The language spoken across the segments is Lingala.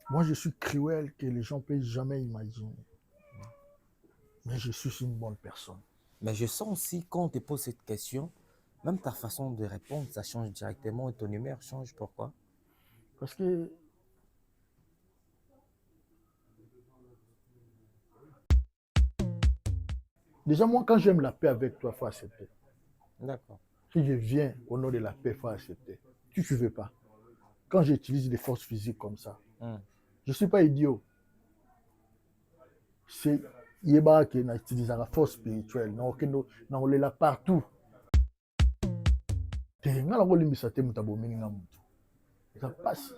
Moi, je suis cruel que les gens ne peuvent jamais imaginer. Mais je suis une bonne personne. Mais je sens aussi, quand on te pose cette question, même ta façon de répondre, ça change directement et ton humeur change. Pourquoi? Parce que, déjà, moi, quand j'aime la paix avec toi, il faut accepter. D'accord. Si je viens au nom de la paix, il faut accepter. Tu ne veux pas. Quand j'utilise des forces physiques comme ça, Hmm. je ne suis pas idiot. C'est Yeba qui utilise la force spirituelle. On l'a partout. Ça passe.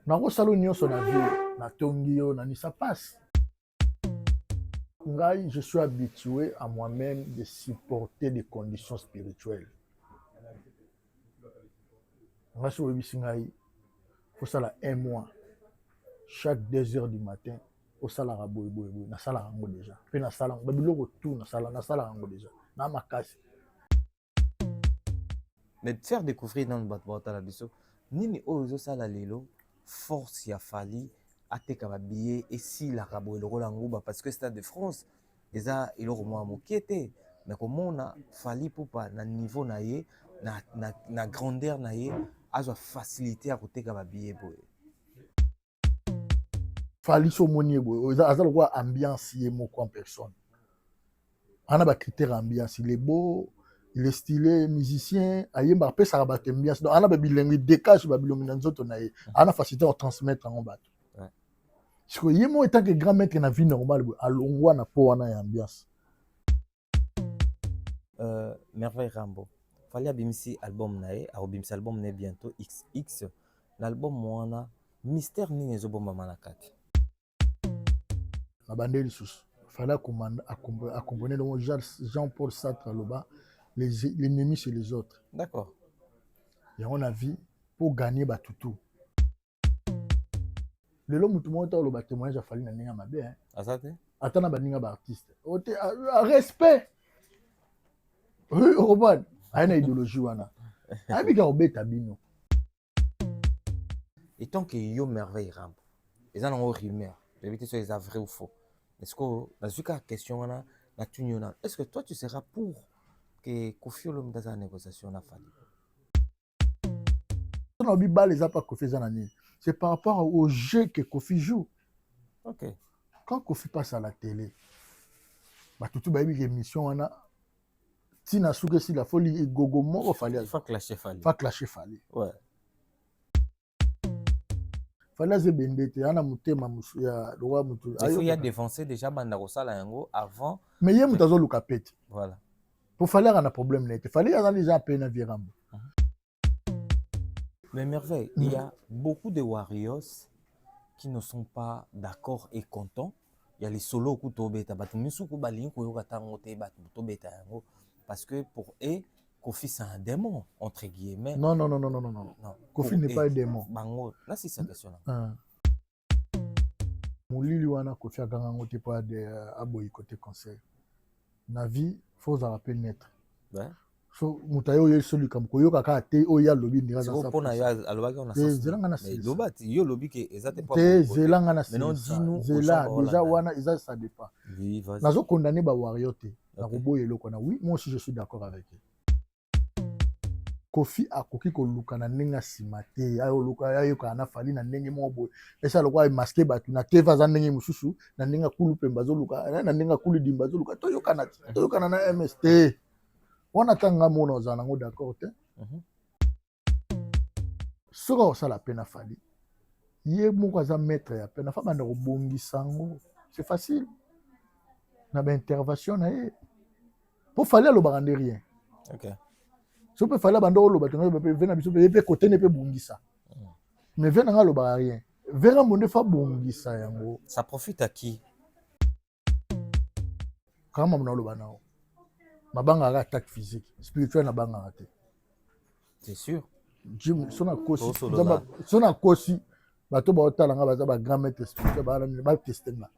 Nakosala nyonso na vie, natongi yo, nani, ça passe. Ngai, je suis habitué à moi-même de supporter des conditions spirituelles. Ngai, si oyebisi ngai, kosala un mois, chaque 2 heures du matin, osalaka boye boye boye, nasalaka yango déjà. Mpe nasala yango, babiloko tout nasalaka yango déjà. Na makasi. Mais de faire découvrir dans le bateau la biso, nini ozo sala lelo, force ya fali, ateka ba billet et si la rabo le rolango parce que Stade de France, eza iloko mwa mokete, mais comme on a fali poupa na niveau na ye, na grandeur na ye, azo facilité à koteka ba billet boye. Fali so moni boye, azala kwa ambiance ye moko en personne. On a ba critère ambiance, il est beau, il est stylé, musicien, ayemba pe ça ba ambiance. Donc on a ba bilingue décache ba bilingue na nzoto na ye. On a facilité à transmettre en bateau. Ouais. Parce que yemo étant que grand maître na vie normale, alongwa na po wana ya ambiance. Merveille Rambo. Fali abimisi album na ye, abimisi album na bientôt XX. L'album mwana mystère nini ezobomba manakati. Na bandeli sous. Fallait accompagner donc Jean-Paul Sartre Loba, l'ennemi c'est les autres. D'accord. Et on a vu pour gagner Batutu. Le long mutu monta le témoignage a fallu na ninga mabe hein. Asate? Attends ba ninga ba artiste. Ote respect. Oui, Robert. Aina idéologie wana. Abika obeta bino. Et tant que yo merveille Rambo. Ils en ont rumeur. Je vais te dire si c'est vrai ou faux. Est-ce que dans ce cas question wana na tunyona. Est-ce que toi tu seras pour que Kofi Olomide dans la négociation na Fali? On a vu bas les pas Kofi Zanani. C'est par rapport au jeu que Kofi joue. OK. Quand Kofi passe à la télé, Batutu ba yebi émission wana tina suke si la folie gogo moko fallait. Il faut clasher Fali. Fa clasher fallait. Ouais. Fallait ze bendete ana mutema musu ya roi mutu. Il faut y a défoncer déjà banda kosala yango avant. Mais yé mutazo lukapeti. Voilà. Pour fallait un problème net. Fallait y a déjà peine à virambo. Mais merveille, il y a beaucoup de Warriors qui ne sont pas d'accord et contents. Il y a les solos qui sont bêta, parce que pour eux, Kofi c'est un démon entre guillemets. Non. Kofi n'est pas un démon. Bango, là c'est sa question là. Moulili wana Kofi aganga ngote pas de aboyi côté conseil. Na vie, faut en rappeler net. Ouais. So mutayo ye soli kam ko yoka ka te o ya lobi ndira za sa. Pona yo alobaki on a sens. Zelanga na mais lobati yo lobi ke ezate pas. Te zelanga na maintenant dis-nous zela déjà wana isa ça dépend. Oui, vas-y. Nazo condamner ba warrior te. Na koboye loko na oui, moi aussi je suis d'accord avec eux. Kofi akoki koluka na ndenge sima te ayo luka ayo kana fali na ndenge mo boye esa lokwa masquer batu na teva za ndenge mususu na ndenge kulu pemba zo luka na ndenge kulu dimba zo luka to yokana na MST wana tanga mona za nango d'accord te soko sala pena fali ye moko za maître ya pena fa banda ko bongisa ngo c'est facile na ba intervention na ye pour fali lo barande rien. OK. Si on peut faire la bande au loba, tu peux côté ne peut bungisa. Mais venez à loba rien. Verra mon defa bungisa yango. Ça profite à qui? Quand on a loba nao. Ma banga attaque physique, spirituelle na banga raté. C'est sûr. Jim sona kosi. Sona kosi. Bato ba otala nga baza ba grand maître spirituel ba tester là.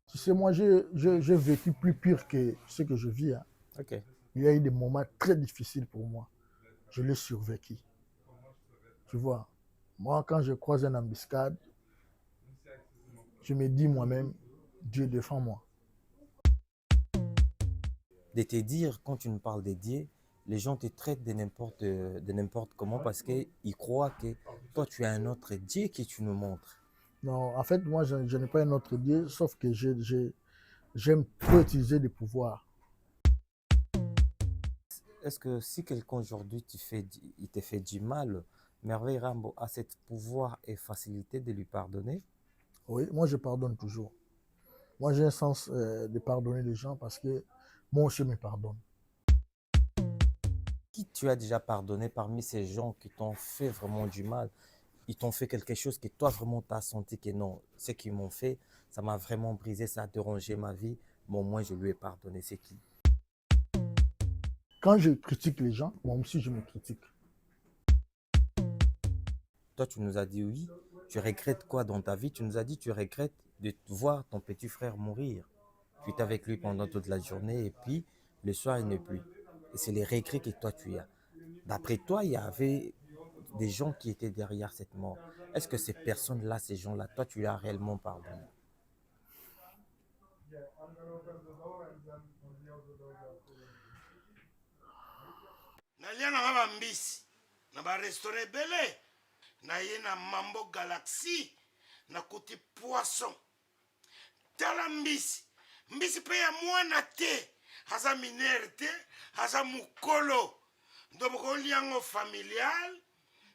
Tu sais moi j'ai vécu plus pire que ce que je vis. Hein. OK. Il y a eu des moments très difficiles pour moi. Je l'ai survécu. Tu vois. Moi, quand je croise une embuscade, je me dis moi-même, Dieu défends-moi. De te dire, quand tu nous parles des dieux, les gens te traitent de n'importe comment parce qu'ils croient que toi, tu as un autre Dieu que tu nous montres. Non, en fait, moi, je n'ai pas un autre Dieu, sauf que j'aime trop utiliser des pouvoirs. Est-ce que si quelqu'un aujourd'hui il te fait du mal, Merveille Rambo a cette pouvoir et facilité de lui pardonner? Oui, moi, je pardonne toujours. Moi, j'ai un sens de pardonner les gens parce que moi aussi me pardonne. Qui tu as déjà pardonné parmi ces gens qui t'ont fait vraiment du mal? Ils t'ont fait quelque chose que toi vraiment t'as senti que non, ce qu'ils m'ont fait, ça m'a vraiment brisé, ça a dérangé ma vie, mais au moins je lui ai pardonné. C'est qui? Quand je critique les gens, moi aussi, je me critique. Toi, tu nous as dit oui. Tu regrettes quoi dans ta vie? Tu nous as dit tu regrettes de voir ton petit frère mourir. Tu étais avec lui pendant toute la journée et puis le soir, il n'est plus. Et c'est les regrets que toi, tu as. D'après toi, il y avait des gens qui étaient derrière cette mort. Est-ce que ces personnes-là, ces gens-là, toi, tu as réellement pardonné? nalia nanga bambisi na barestaurant ebele naye na mambo galaxy nakuti poisson tala mbisi mbisi mpe ya mwana te aza minere te aza mokolo ndo bokolia yango familial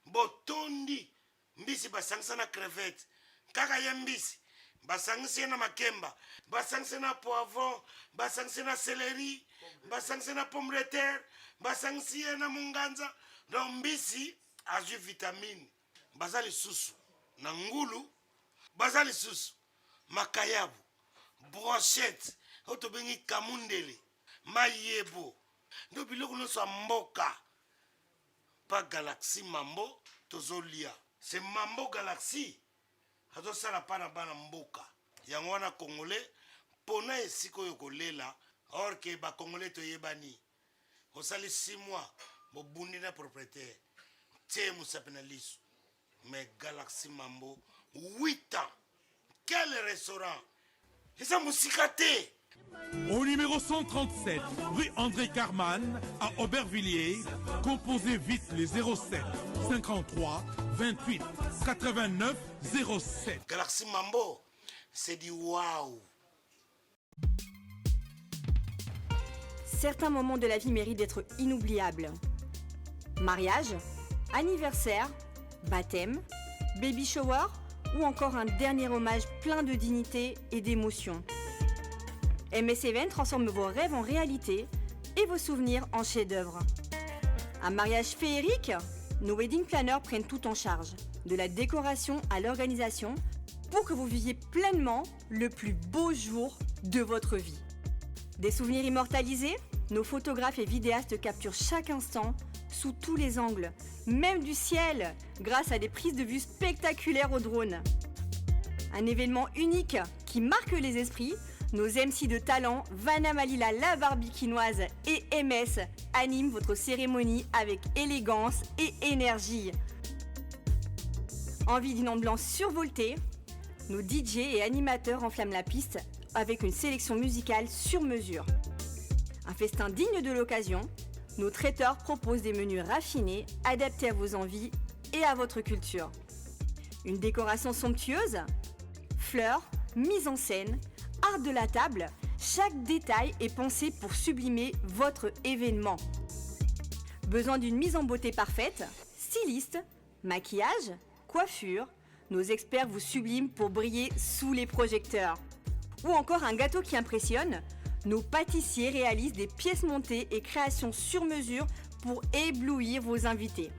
botondi mbisi basangisa na crevette kaka ye mbisi basangisi ye na makemba basangisi na poivron basangisi na céleri basangisi na pomme de terre basangisi ye na munganza donc mbisi azwi vitamine baza lisusu na ngulu baza lisusu makayabu brochette oyo tobengi kamundele mayebo ndo biloko nyonso ya mboka pa galaxy mambo tozolia se mambo galaxy azosala mpa na bana mboka yango wana congolais mpona esika oyo kolela or ke bacongolais toyebani osali 6 mois bobundi na propriétaire tie mosapi na liso mais galaxy mambo 8 ans quel restaurant eza mosika te. Au numéro 137, rue André Carman, à Aubervilliers, composez vite le 07 53 28 89 07. Galaxy Mambo, c'est du waouh. Certains moments de la vie méritent d'être inoubliables. Mariage, anniversaire, baptême, baby shower ou encore un dernier hommage plein de dignité et d'émotion. MS Event transforme vos rêves en réalité et vos souvenirs en chefs-d'œuvre. Un mariage féerique? Nos wedding planners prennent tout en charge, de la décoration à l'organisation, pour que vous viviez pleinement le plus beau jour de votre vie. Des souvenirs immortalisés? Nos photographes et vidéastes capturent chaque instant sous tous les angles, même du ciel, grâce à des prises de vue spectaculaires au drone. Un événement unique qui marque les esprits. Nos MC de talent, Vanna Malila la Barbikinoise et MS animent votre cérémonie avec élégance et énergie. Envie d'une ambiance survoltée? Nos DJ et animateurs enflamment la piste avec une sélection musicale sur mesure. Un festin digne de l'occasion, nos traiteurs proposent des menus raffinés, adaptés à vos envies et à votre culture. Une décoration somptueuse? Fleurs, mise en scène, art de la table, chaque détail est pensé pour sublimer votre événement. Besoin d'une mise en beauté parfaite? Styliste, maquillage, coiffure, nos experts vous subliment pour briller sous les projecteurs. Ou encore un gâteau qui impressionne? Nos pâtissiers réalisent des pièces montées et créations sur mesure pour éblouir vos invités.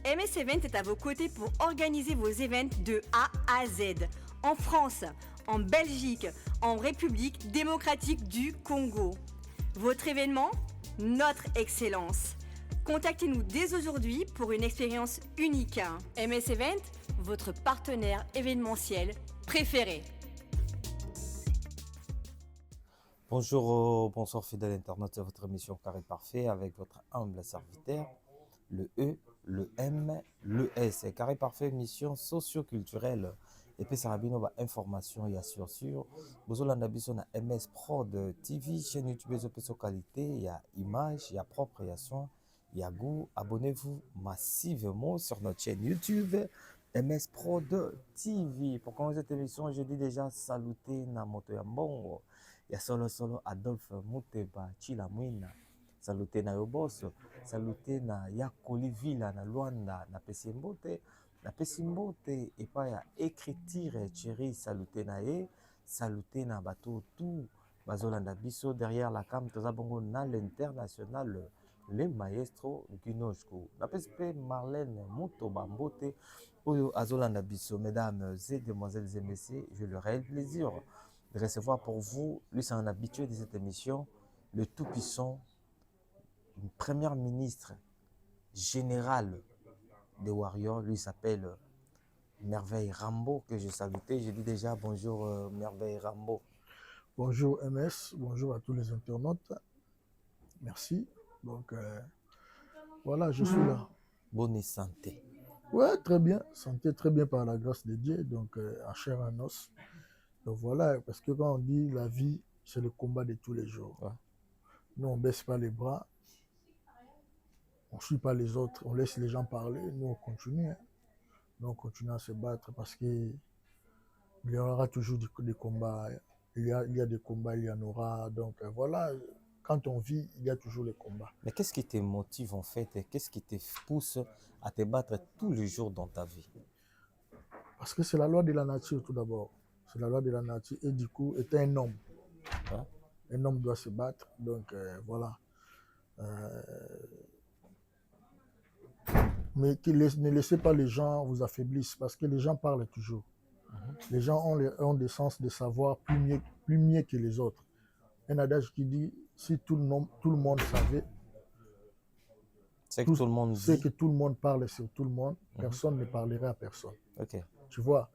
MS Event est à vos côtés pour organiser vos événements de A à Z, en France, en Belgique, en République démocratique du Congo. Votre événement? Notre excellence. Contactez-nous dès aujourd'hui pour une expérience unique. MS Event, votre partenaire événementiel préféré. Bonjour, bonsoir fidèle internaute de votre émission Carré Parfait avec votre humble serviteur, le E, le M, le S. Carré parfait, mission socio-culturelle. Et puis, ça rabino ba information, il y a sûr. Bozolanda biso na MS Prod TV, chaîne YouTube, les qualité, il y a image, il y a propre, il y a soin, il y a goût. Abonnez-vous massivement sur notre chaîne YouTube, MS Prod TV. Pour commencer cette émission, je dis déjà saluter na moto ya mbongo. Il y a solo Adolphe Muteba, Chila Mwina. Saluter na Yobos, saluter na Yakoli Villa, na Luanda, na Pesimbote. Na Pesimbote, et pas ya écriture, chérie, saluter na ye, saluter na bateau tout. Bazolanda biso derrière la cam, toza bongo na l'international, le maestro Gunosco. Na PSP Marlène Mouto Bambote, Oyo Azolanda biso, mesdames et demoiselles et messieurs, j'ai le réel plaisir de recevoir pour vous, lui c'est un habitué de cette émission, le tout-puissant, une première ministre générale des Warriors, lui s'appelle Merveille Rambo, que je salutais. Je dis déjà bonjour Merveille Rambo. Bonjour MS, bonjour à tous les internautes. Merci. Donc voilà, je suis là. Bonne santé. Ouais, très bien. Santé très bien par la grâce de Dieu. Donc à chair en os. Donc voilà, parce que quand on dit la vie, c'est le combat de tous les jours. Ouais. Nous, on ne baisse pas les bras. On ne suit pas les autres. On laisse les gens parler. Nous, on continue. Hein. Nous, on continue à se battre parce qu'il y aura toujours des combats. Il y a des combats, il y en aura. Donc voilà, quand on vit, il y a toujours les combats. Mais qu'est-ce qui te motive en fait? Qu'est-ce qui te pousse à te battre tous les jours dans ta vie? Parce que c'est la loi de la nature tout d'abord. C'est la loi de la nature. Et du coup, étant un homme, Ouais. un homme doit se battre. Donc voilà. Mais ne laissez pas les gens vous affaiblissent parce que les gens parlent toujours. Les gens ont des sens de savoir plus mieux que les autres. Un adage qui dit, si tout le monde savait, C'est que tout le monde c'est dit. que tout le monde parle sur tout le monde, personne ne parlerait à personne. Ok. Tu vois?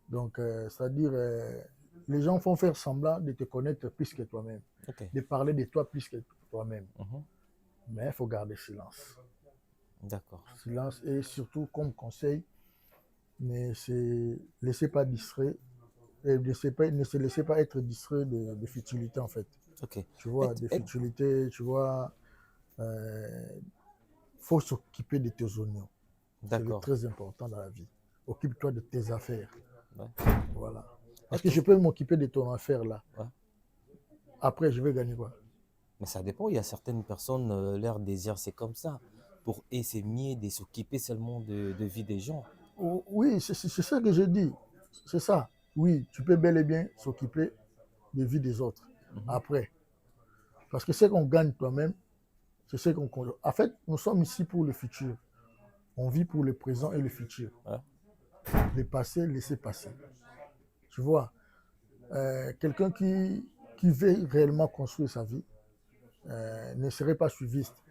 Donc, c'est-à-dire, les gens font faire semblant de te connaître plus que toi-même, Ok. de parler de toi plus que toi-même. Mhm. Mais il faut garder silence. D'accord. Silence et surtout, comme conseil, ne se laissez pas distrait. Et ne se laissez pas être distrait de futilité en fait. Ok. Tu vois, des futilités, tu vois, faut s'occuper de tes oignons. C'est D'accord. très important dans la vie. Occupe-toi de tes affaires. Ouais. Voilà. Parce que je peux m'occuper de ton affaire là. Ouais. Après, je vais gagner quoi? Mais ça dépend. Il y a certaines personnes, leur désir c'est comme ça. Pour eux, c'est mieux de s'occuper seulement de vie des gens. Oui, c'est ça que je dis. C'est ça. Oui, tu peux bel et bien s'occuper de vie des autres. Après. Parce que ce qu'on gagne toi-même, c'est ce qu'on... En fait, nous sommes ici pour le futur. On vit pour le présent et le futur. Ouais. Le passé, laisser passer. Tu vois, quelqu'un qui veut réellement construire sa vie ne serait pas suiviste.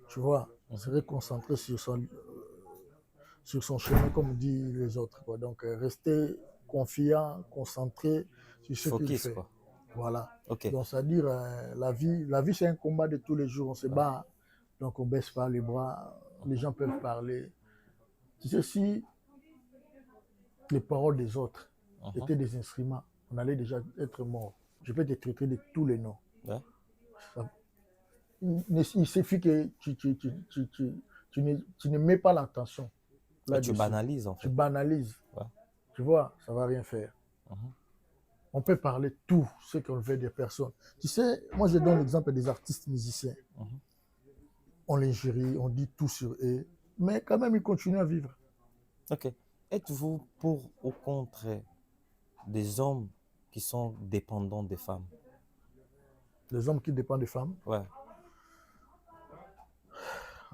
Tu vois, on serait concentré sur son chemin, comme disent les autres. Quoi. Donc, rester confiant, concentré sur ce qu'il fait. Quoi. Voilà. Ok. Donc, c'est-à-dire, la vie, c'est un combat de tous les jours. On se bat, donc on baisse pas les bras. Les gens peuvent parler. Tu sais, si les paroles des autres étaient des instruments, on allait déjà être mort. Je peux te traiter de tous les noms. Ouais. Il suffit que tu ne mets pas l'attention. Là, tu banalises en fait. Tu banalises. Ouais. Tu vois, ça ne va rien faire. On peut parler tout ce qu'on veut des personnes. Tu sais, moi je donne l'exemple des artistes musiciens. On les jurie, on dit tout sur eux, mais quand même ils continuent à vivre. Ok. Êtes-vous pour ou contre des hommes qui sont dépendants des femmes? Les hommes qui dépendent des femmes? Ouais.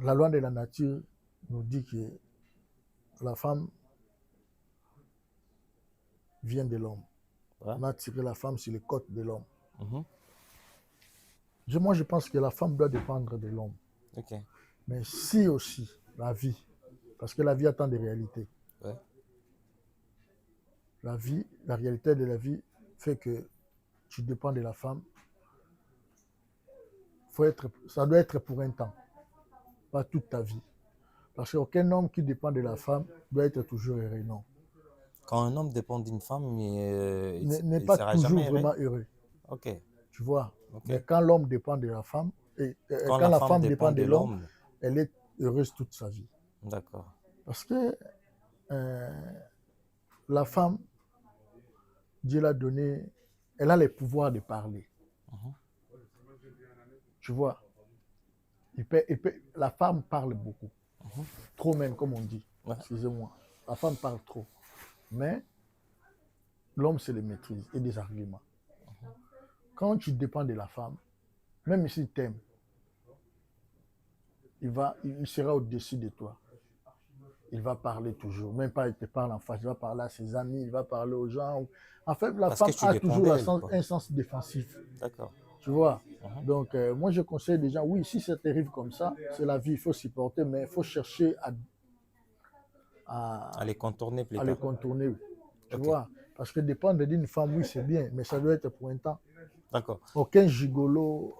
La loi de la nature nous dit que la femme vient de l'homme. Ouais. On a tiré la femme sur les côtes de l'homme. Mhm. Moi, je pense que la femme doit dépendre de l'homme. Ok. Mais si aussi la vie, parce que la vie a tant de réalités. Ouais. La vie, la réalité de la vie fait que tu dépends de la femme. Ça doit être pour un temps, pas toute ta vie. Parce qu'aucun homme qui dépend de la femme doit être toujours heureux, non. Quand un homme dépend d'une femme, il N'est ne pas sera toujours jamais heureux. vraiment heureux, Ok, tu vois. ok. Mais quand l'homme dépend de la femme, et Quand quand la la femme femme dépend dépend de de l'homme, l'homme, elle est heureuse toute sa vie. d'accord. Parce que la femme, Dieu l'a donné, elle a le pouvoir de parler. Mhm. Tu vois, la femme parle beaucoup. Trop même, comme on dit. Ouais. Excusez-moi. La femme parle trop. Mais l'homme se les maîtrise et des arguments. Quand tu dépends de la femme, même s'il t'aime, il sera au-dessus de toi. Il va parler toujours. Même pas il te parle en face, il va parler à ses amis, il va parler aux gens. En fait, la Parce que femme tu a dépends toujours d'elle, quoi. un sens défensif. D'accord. Tu vois. Mhm. Donc, moi, je conseille des gens, oui, si ça t'arrive comme ça, c'est la vie, il faut supporter, mais il faut chercher À les contourner plus à le tard. contourner. Tu Ok. vois. Parce que dépendre d'une femme, oui, c'est bien, mais ça doit être pour un temps. D'accord. Aucun gigolo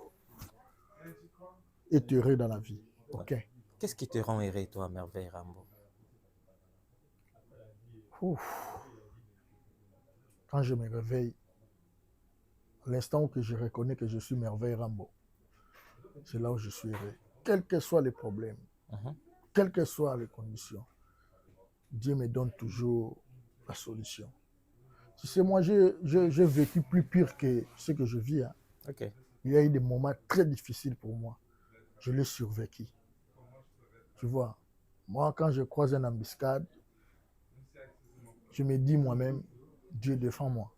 est heureux dans la vie. Aucun. Qu'est-ce qui te rend heureux, toi, Merveille Rambo? Ouf. Quand je me réveille, à l'instant où je reconnais que je suis Merveille Rambo, c'est là où je suis heureux. Quels que soient les problèmes, Mhm. quelles que soient les conditions, Dieu me donne toujours la solution. Tu sais, moi, j'ai vécu plus pire que ce que je vis. Hein. Ok. Il y a eu des moments très difficiles pour moi. Je l'ai survécu. Tu vois, moi, quand je croise une embuscade, je me dis moi-même, Dieu défends-moi.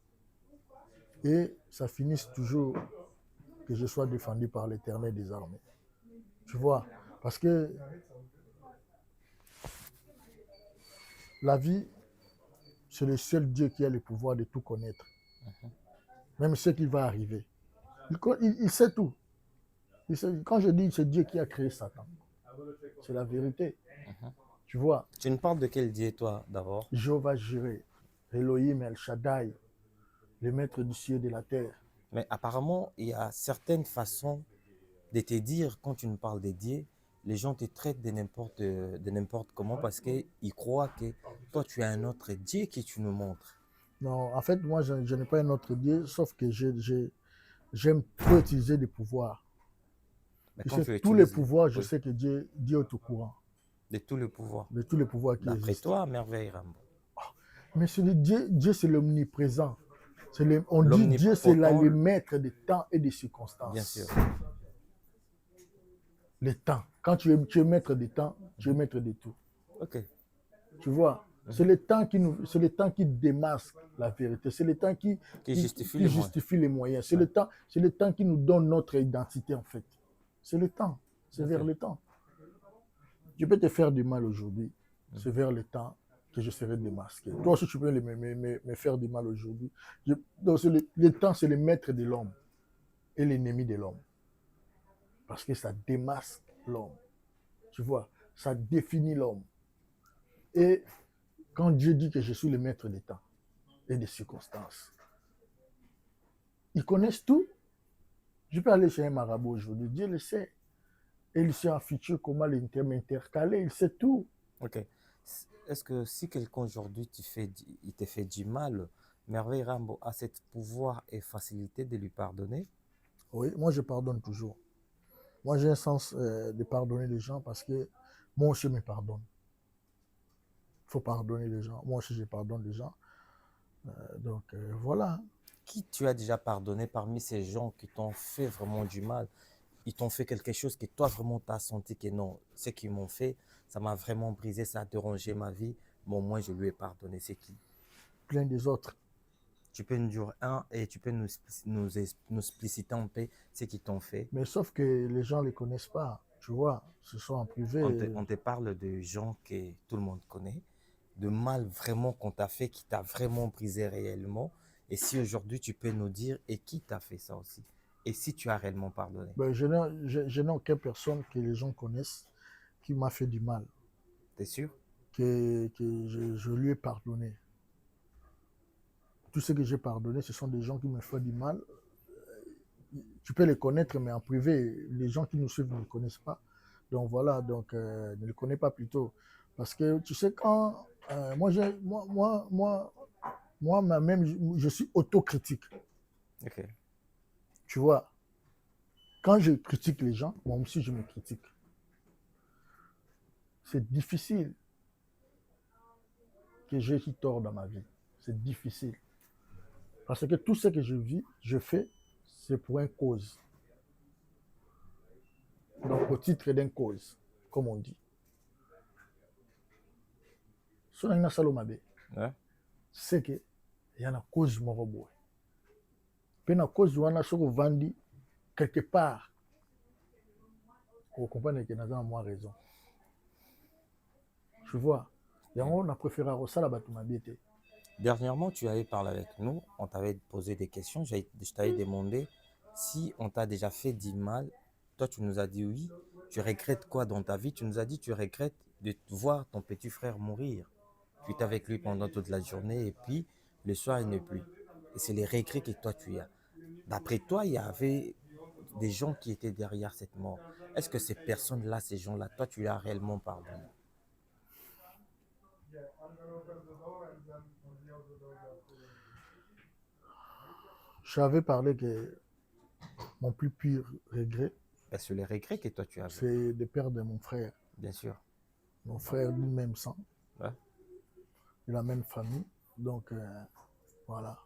Et ça finit toujours que je sois défendu par l'Éternel des armées. Tu vois, parce que la vie, c'est le seul Dieu qui a le pouvoir de tout connaître. Même ce qui va arriver. Il sait tout. Quand je dis c'est Dieu qui a créé Satan, c'est la vérité. Tu vois, Tu ne parles de quel Dieu, toi, d'abord? Jéhovah Jireh, Elohim El Shaddai, le maître du ciel et de la terre. Mais apparemment, il y a certaines façons de te dire, quand tu nous parles des dieux, les gens te traitent de n'importe comment parce qu'ils croient que toi, tu as un autre Dieu que tu nous montres. Non, en fait, moi, je n'ai pas un autre Dieu, sauf que j'aime trop utiliser des pouvoirs. Mais Tu quand sais, tu tous les utilises pouvoirs, je oui, sais que Dieu est au courant de tout le pouvoir, de tous les pouvoirs qui d'après existent. toi, Merveille Rambo, Mais c'est Dieu, c'est l'omniprésent. On dit Dieu, c'est l'omnipotent, le maître des temps et des circonstances. bien sûr. Les temps. Quand tu es maître des temps, tu es maître de tout. Ok, Tu vois, c'est le temps qui démasque la vérité. C'est le temps qui justifie les moyens. justifie les moyens. Ouais. C'est le temps qui nous donne notre identité, en fait. C'est le temps. C'est Ok. vers le temps. Je peux te faire du mal aujourd'hui. C'est vers le temps que je serai démasqué. Toi aussi, tu peux me faire du mal aujourd'hui. Donc, le temps, c'est le maître de l'homme et l'ennemi de l'homme. Parce que ça démasque l'homme. Tu vois, ça définit l'homme. Et quand Dieu dit que je suis le maître des temps et des circonstances, ils connaissent tout. Je peux aller chez un marabout aujourd'hui, Dieu le sait. Et il sait en futur comment m'intercaler, il sait tout. Ok. Est-ce que si quelqu'un aujourd'hui il te fait du mal, Merveille Rambo a ce pouvoir et facilité de lui pardonner? Oui, moi je pardonne toujours. Moi j'ai un sens de pardonner les gens parce que moi aussi je me pardonne. Il faut pardonner les gens. Moi aussi je pardonne les gens. Donc voilà. Qui tu as déjà pardonné parmi ces gens qui t'ont fait vraiment du mal? Ils t'ont fait quelque chose que toi vraiment t'as senti que non, ce qu'ils m'ont fait, ça m'a vraiment brisé, ça a dérangé ma vie, mais au moins je lui ai pardonné. C'est qui? Plein des autres. Tu peux nous dire un et tu peux nous expliciter un peu ce qu'ils t'ont fait. Mais sauf que les gens ne les connaissent pas. Tu vois, ce sont en privé. On te parle de gens que tout le monde connaît, de mal vraiment qu'on t'a fait, qui t'a vraiment brisé réellement. Et si aujourd'hui tu peux nous dire et qui t'a fait ça aussi? Et si tu as réellement pardonné? Ben, je n'ai aucune personne que les gens connaissent qui m'a fait du mal, T'es sûr? que je lui ai pardonné. Tout ce que j'ai pardonné, ce sont des gens qui me font du mal. Tu peux les connaître, mais en privé, les gens qui nous suivent ne les connaissent pas. Donc voilà, donc ne le connais pas plutôt. Parce que tu sais, quand moi-même, je suis autocritique. Ok. Tu vois, quand je critique les gens, moi aussi je me critique. C'est difficile que j'ai eu tort dans ma vie. C'est difficile. Parce que tout ce que je vis, je fais, c'est pour une cause. Donc au titre d'une cause, comme on dit. Si on a une salomabe, Ouais. c'est que il y a une cause moko boy. Puis la cause wana soko vandi quelque part. Vous comprenez que nous avons moins raison. Tu vois, et on a préféré ça la batumabité. Dernièrement, tu avais parlé avec nous, on t'avait posé des questions, je t'avais demandé si on t'a déjà fait du mal. Toi, tu nous as dit oui. Tu regrettes quoi dans ta vie? Tu nous as dit tu regrettes de voir ton petit frère mourir. Tu étais avec lui pendant toute la journée et puis le soir, il n'est plus. Et c'est les regrets que toi, tu as. D'après toi, il y avait des gens qui étaient derrière cette mort. Est-ce que ces personnes-là, ces gens-là, toi, tu as réellement pardonné? J'avais parlé que mon plus pire regret, Parce que les regrets que toi, tu avais, c'est de perdre mon frère. bien sûr. Mon frère du même sang, Ouais. de la même famille. Donc, voilà.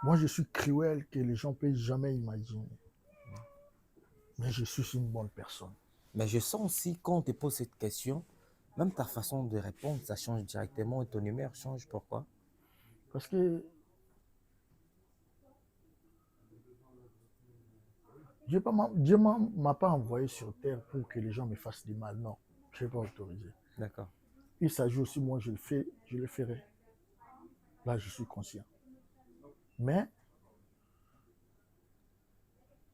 Moi, je suis cruel que les gens ne peuvent jamais imaginer. Mais je suis une bonne personne. Mais je sens aussi, quand on te pose cette question, même ta façon de répondre, ça change directement et ton humeur change. Pourquoi? Parce que Dieu ne m'a pas envoyé sur terre pour que les gens me fassent du mal. Non, je n'ai pas autorisé. D'accord. Il s'agit aussi, moi, je le fais, je le ferai. Là, je suis conscient. Mais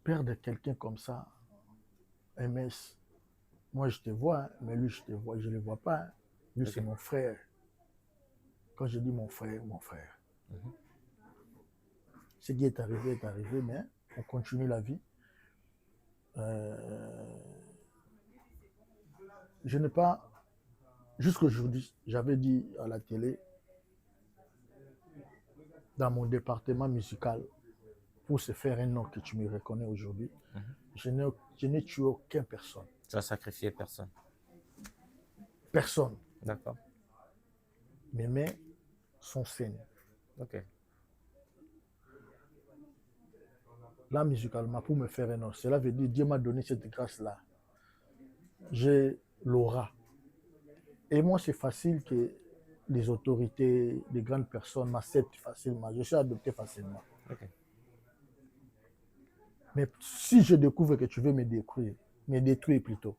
perdre quelqu'un comme ça, MS, moi, je te vois, mais lui, je te vois, je ne le vois pas. Lui, c'est Ok. mon frère. Quand je dis mon frère, mon frère. Ce qui est arrivé, mais on continue la vie. Je n'ai pas, jusqu'aujourd'hui, j'avais dit à la télé, dans mon département musical, pour se faire un nom que tu me reconnais aujourd'hui, je n'ai tué aucune personne. Tu as sacrifié personne. Personne. D'accord. Mes mains sont saines. Ok. Là, musicalement, pour me faire un nom, cela veut dire Dieu m'a donné cette grâce-là. J'ai l'aura. Et moi, c'est facile que les autorités, les grandes personnes m'acceptent facilement. Je suis adopté facilement. Ok. Mais si je découvre que tu veux me détruire plutôt,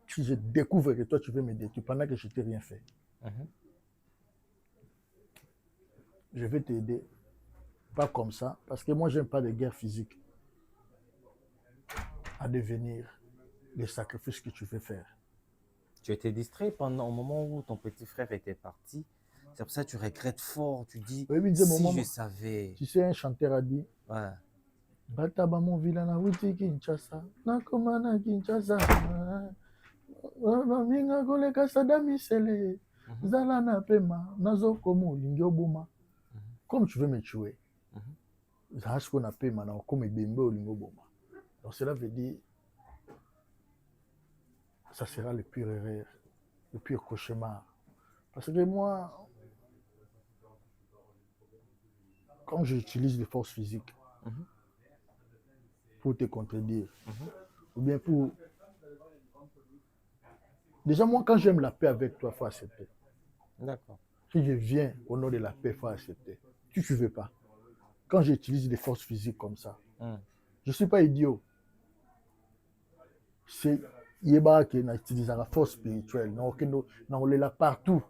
si je découvre que toi tu veux me détruire pendant que je t'ai rien fait, je vais t'aider. Pas comme ça, parce que moi, j'aime pas de guerre physique à devenir les sacrifices que tu veux faire. Tu étais distrait pendant au moment où ton petit frère était parti. C'est pour ça que tu regrettes fort. Tu dis, Oui, mais si maman, je savais. tu sais, un chanteur a dit, Ouais. Bataba mon villa na wuti Kinshasa, na komana Kinshasa, minga koleka Sadami Sele, zala na pema, nazo komo lingi oboma. Comme tu veux me tuer, zahasko na pema na okome bembe olingi oboma. Donc cela veut dire, ça sera le pire erreur, le pire cauchemar. Parce que moi, quand j'utilise les forces physiques pour te contredire, ou bien pour... Déjà, moi, quand j'aime la paix avec toi, il faut accepter. D'accord. Si je viens au nom de la paix, il faut accepter. Tu ne veux pas. Quand j'utilise des forces physiques comme ça, je ne suis pas idiot. C'est Yéba qui utilise la force spirituelle. On est là partout.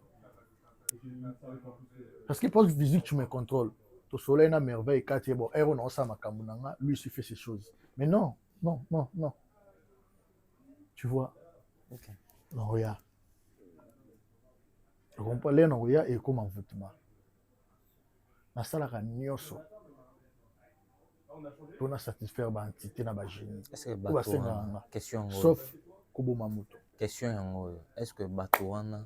Parce que force physique, tu me contrôles. Ton soleil n'a merveille, quand tu es bon, lui, il fait ces choses. Mais non, non, non, non. Tu vois? Ok. Non, regarde. On peut aller dans et comme envoûtement. Nasalaka nyoso mpona satisfaire baentité na bagénie Est-ce que oyo bato basengaka wana nga question yango sauf koboma moto question yango oyo est-ce que bato wana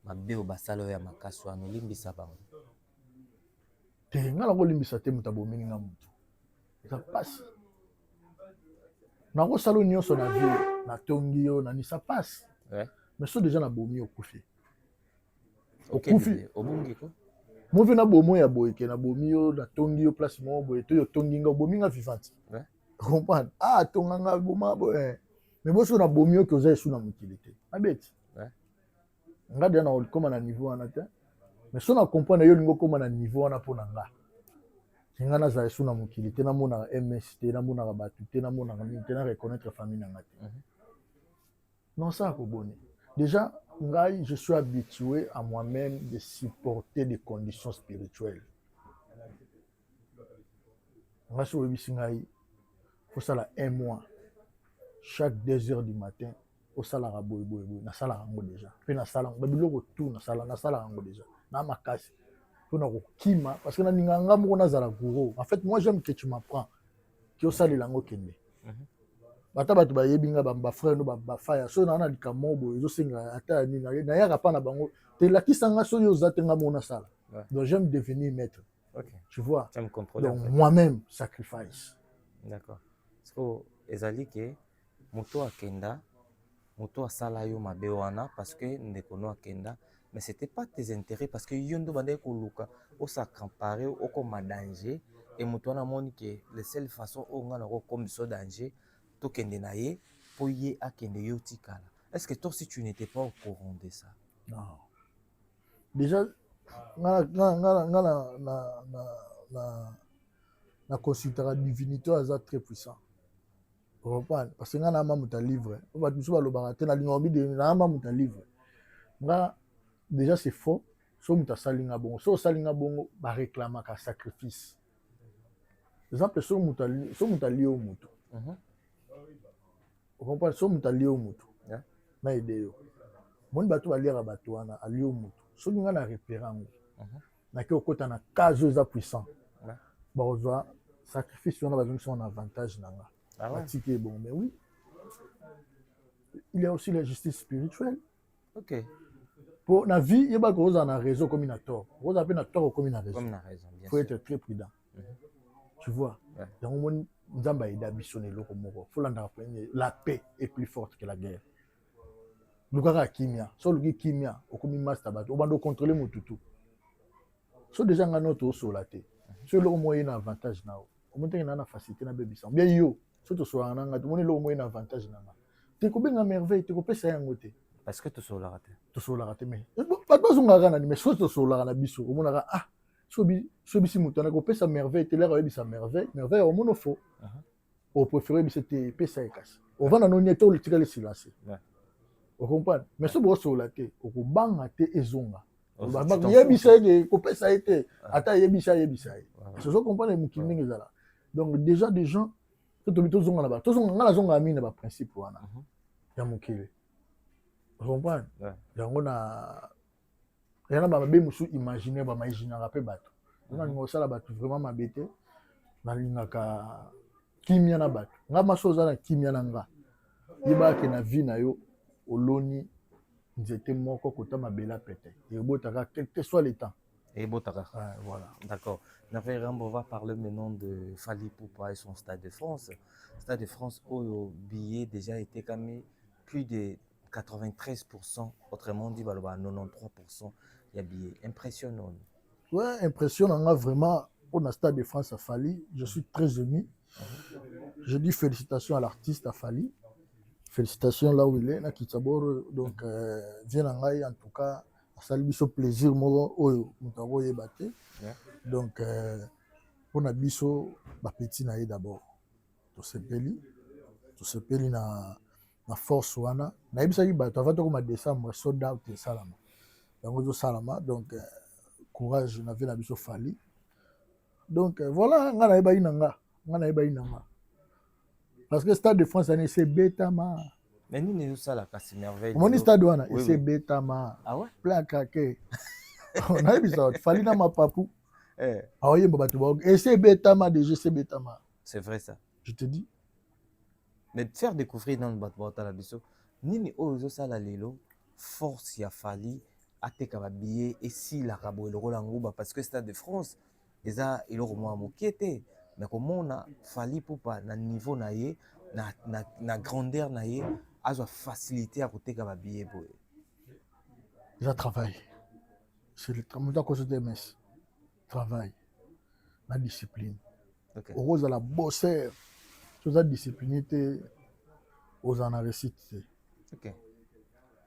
mabe oyo basala oyo ya makasi wana olimbisa bango te nga nakolimbisa te moto abomingi nga motu eza pasi nakosala nyonso na vie natongi yo nanisa pasi ouais. mais so déjà nabomi okufi Ok, okufi obungi ko movi na bomo ya boye ke nabomi yo natongi yo place moko boye to yo tongi nga obomi nga vivante ouais. comprendre tonga nga boma boye mais boso nabomi yo ke oza esu na mokili te nabeti ouais. nga deja nakokóma na niveau wana te mais so na comprendre yo olingi okóma na niveau wana mpo na nga nga nazala esu na mokili te namonaka ms te namonaka bato te namonaka nini te na reconnaître famille na nga te non ça koboni déjà ngai je suis habitué à moi-même de supporter des conditions spirituelles ngai so oyebisi ngai fosala 1 mois chaque 2 heures du matin osalaka boyeboyeboye nasalaka yango déjà mpe nasala yango babiloko tu nasalaka yango déjà na makasi mpona kokima parce que naninga nga moko nazala gourou en fait moi j'aime que tu m'apprends ki osalela yango kende ata bato bayebi nga bafrère no bafaya so naa na likambo boye ezosenga ata nini nayaka mpa na bango te lakisanga so yo oza te nga moko nasala donc j'aime devenir maître tu vois donc moi-même sacrifice d'accord parce que ezali ke moto akenda moto asala yo mabe wana parce que ndeko no akenda mais c'était pas tes intérêts parce que yo ndo bandaki koluka osaccampare okoma danger et moto wana amoni ke la seule façon oyo nga nakokomisa danger tokende na ye mpo ye akende yo tikala est-ce que toi si tu n'étais pas au courant de ça non déjà na consultaka divinité oyo aza très puissant comprendre parce que nga naama moto livre bato mosusu balobaka te nalinga bide naama moto livre nga déjà c'est faux so moto asali nga bongo so osali nga bongo baréclamaka sacrifice exemple so moto alie yo moto comprendre so moto alie yo moto na ede yo moni bato baliaka bato wana alie yo moto soki nga na repere yango nake okota na case oyo eza puissant bakozwa sacrifice wana bazongisaka na avantage na nga batiki ebongo mais oui il y a aussi la justice spirituelle ok pour na vie yebaka ozala na raison komi na tort ozala mpe na tort okomi na raison faut être très prudent tu vois yango moni nzambe ayeda biso na eloko moko folandaka premier la paix est plus forte que la guerre lukaka kimia so oluki kimia okomi master bato obanda ocontrôle motutu so déjà nga no tosola te so eloko moko ye na avantage na yo omoni na facilité na bebisa bien yo so tosolaka na nga tomoni eloko moko ye na avantage na nga te kobenga merveille te kopesa yango te parce que tosolaka te mais bato bazongaka nani mais so tosolaka na biso omonaka so bisi moto ana kopesa merveille te lere oyebisa merveille omona fo opréféré oyebisa te epesa ye kasi ovanda noni ete olitikali silence ocomprendre mais so bosola te okobanga te ezonga yebisa ete kopesa ye te ata yebisa ye soso comprendre mokili ndenge ezala donc déjà des gens totobi tozonga na bato nga nazongaka mingi na baprincipe wana ya mokili ocomprendre yango na bamabe mosusu imaginaire bamaiginaka mpe bato nalinga kosala bato vraiment mabe te nalingaka kimia na bato nga maso oza na kimia na nga yebaka na vie na yo oloni nzete moko kota mabele apete ebotaka quel que soit le temps ebotaka voilà d'accord on va parler maintenant de Fally Ipupa et son Stade de France. Stade de France oyo billet déjà été camé plus de 93%, autrement dit 93% il y a billet impressionnant. Ouais, impressionnant vraiment pour le Stade de France à Fally, je suis très ému. Je dis félicitations à l'artiste à Fally. Félicitations là où il est, na Kitabor. Donc, viens en tout cas, ça lui fait plaisir, moi, au yebate. Donc, pour na biso, ba petit na d'abord. Tout se peli na force wana. Na yebisa ki bato avant ko ma décembre sold out et salama. Donc, salama. Donc, courage na vie na biso Fally. Donc, voilà, nga na yeba inanga. Parce que Stade de France, c'est Betama. Mais nous, nous sommes là, c'est merveilleux. Mon stade, c'est Betama. Ah ouais? Plein craqué. On a vu ça. Fally na ma papou. Ah oui, et c'est Betama déjà, c'est Betama. C'est vrai ça. Je te dis. Mais faire découvrir dans le bateau la biso, nini ozo sala lelo force ya fali ateka ba billet et si la rabo le rolanguba parce que Stade de France eza iloko mwa mokete mais comment on a fali poupa na niveau na ye na grandeur na ye azwa facilité à koteka ba billet boy. Déjà travail. C'est le travail à cause des messes. Travail. La discipline. OK. Au rose à la bosser. Chose la discipline aux en réussite. OK.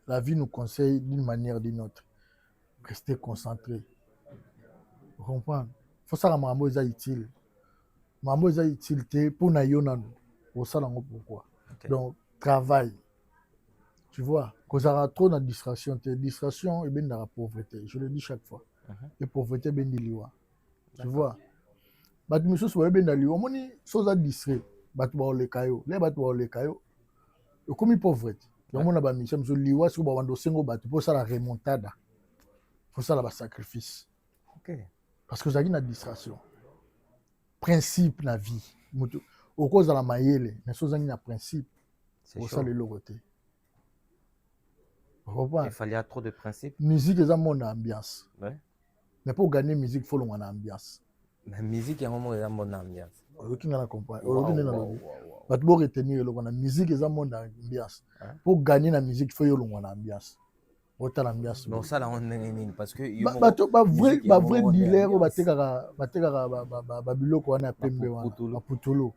La vie nous conseille d'une manière ou d'une autre. Rester concentré. Vous comprenez? Il faut ça que mambo est utile. Mambo est utile pour na yonan. Au salon pourquoi? Okay. Donc travail. Tu vois, quand ça a trop de distraction, distraction et bien dans la pauvreté. Je le dis chaque fois. Et pauvreté bien liwa. Tu vois. Bat monsieur soit bien dans liwa. Moni chose à distraire. Bat ba le kayo. Les bat ba le kayo. Et comme pauvreté. Donc on a ba mission monsieur liwa sur ba wando sengo bat pour ça la remontada. Pour ça la sacrifice. OK. Parce que ça une distraction. Principe la vie. Au cause de la maïele, mais chose à principe. C'est Pour chaud. ça le logoté. Il fallait trop de principes. Musique est mon ambiance. Ouais. Mais pour gagner musique, il faut une ambiance. La musique est un moment dans mon ambiance. Qui n'a compris. Wow. Tu dois retenir la musique est mon ambiance. Pour gagner la musique, il faut une ambiance. Autant l'ambiance. Non, ça là on est parce que vrai dealer ou ba biloko wana pembe wana. Ba putulu.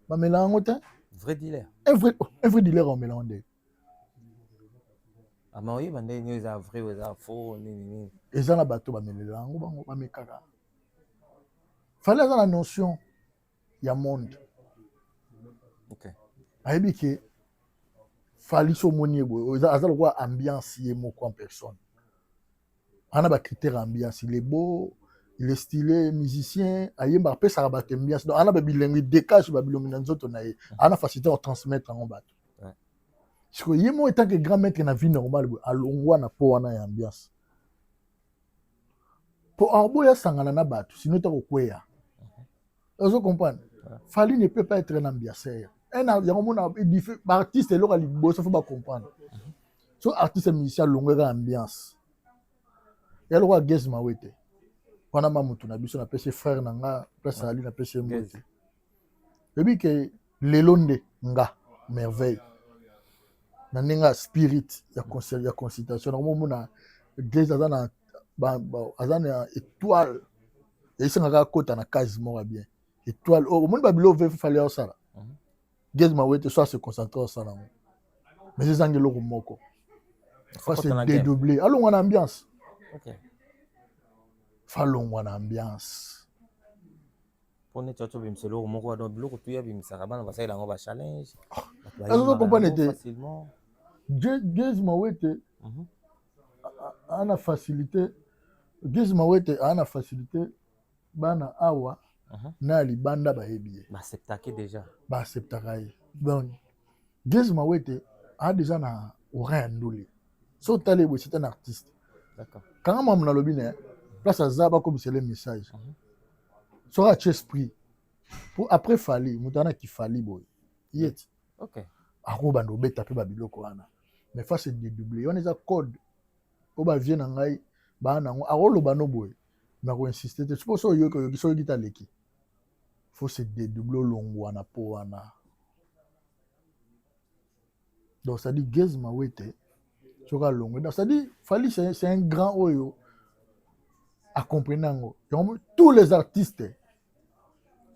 Ba mélange autant. Vrai dealer. Un vrai dealer on mélange. Ah mais oui, bande ni za vrai ou za faux ni. Et ça na bateau ba mélange bango ba mekaka. Fallait avoir la notion il y a monde. OK. Ayebi ke fali so moni bo azalo quoi ambiance yé moko en personne. On a ba critère ambiance, il est beau, il est stylé, musicien, ayemba pe ça ba ambiance. Donc on a ba bilingue décache ba bilingue na nzoto na ye. On a facilité à transmettre en bateau. Ouais. Parce que yemo étant que grand maître na vie normale alongwa na po wana ya ambiance. Pour arbo ya sangana na bateau, sinon ta ko kweya. Vous comprenez? Fali ne peut pas être un ambianceur. Un artiste, il faut pas comprendre. So artiste et musicien longueur ambiance. Il y a le roi Gez Mawete. Pendant ma moutou na biso na pêché frère nanga, place ali na pêché mouté. Et puis que lelonde nga merveille. Na ninga spirit ya consultation. Na mona Gez azana azana étoile. Et ça nga kota na quasiment bien. Étoile au monde babilo veut fallait ça là. Gez Mawete soit se concentrer au ça là. Mais c'est angelo moko. Faut se dédoubler. Allons en ambiance. OK. Fallons en ambiance. Pour ne tchatcho bim selo moko do biloko tu ya bim sarabana ba saila ngo challenge. Vous comprenez facilement. Gez Mawete a la facilité. Gez Mawete a la facilité bana awa na libanda ba yebiye. Ba septake déjà. Ba septakaye. Bon. Gez Mawete a déjà na oreille ndoli. So tale bo c'est un artiste. D'accord. Quand on a lobby né, place à zaba comme c'est le message. So a esprit. Pour après fali, mutana ki fali boy. Yet. OK. Aroba ndo beta pe ba biloko wana. Mais face c'est dédoublé. On est à code. O ba vient ngai ba na ngo aroloba no boy. Mais on insister. Tu penses yo ko so gita leki. Faut se dédoubler longwa na po wana. Donc ça dit Gez Mawete sera long. Donc ça dit Fali c'est un grand oyo à comprendre. Tous les artistes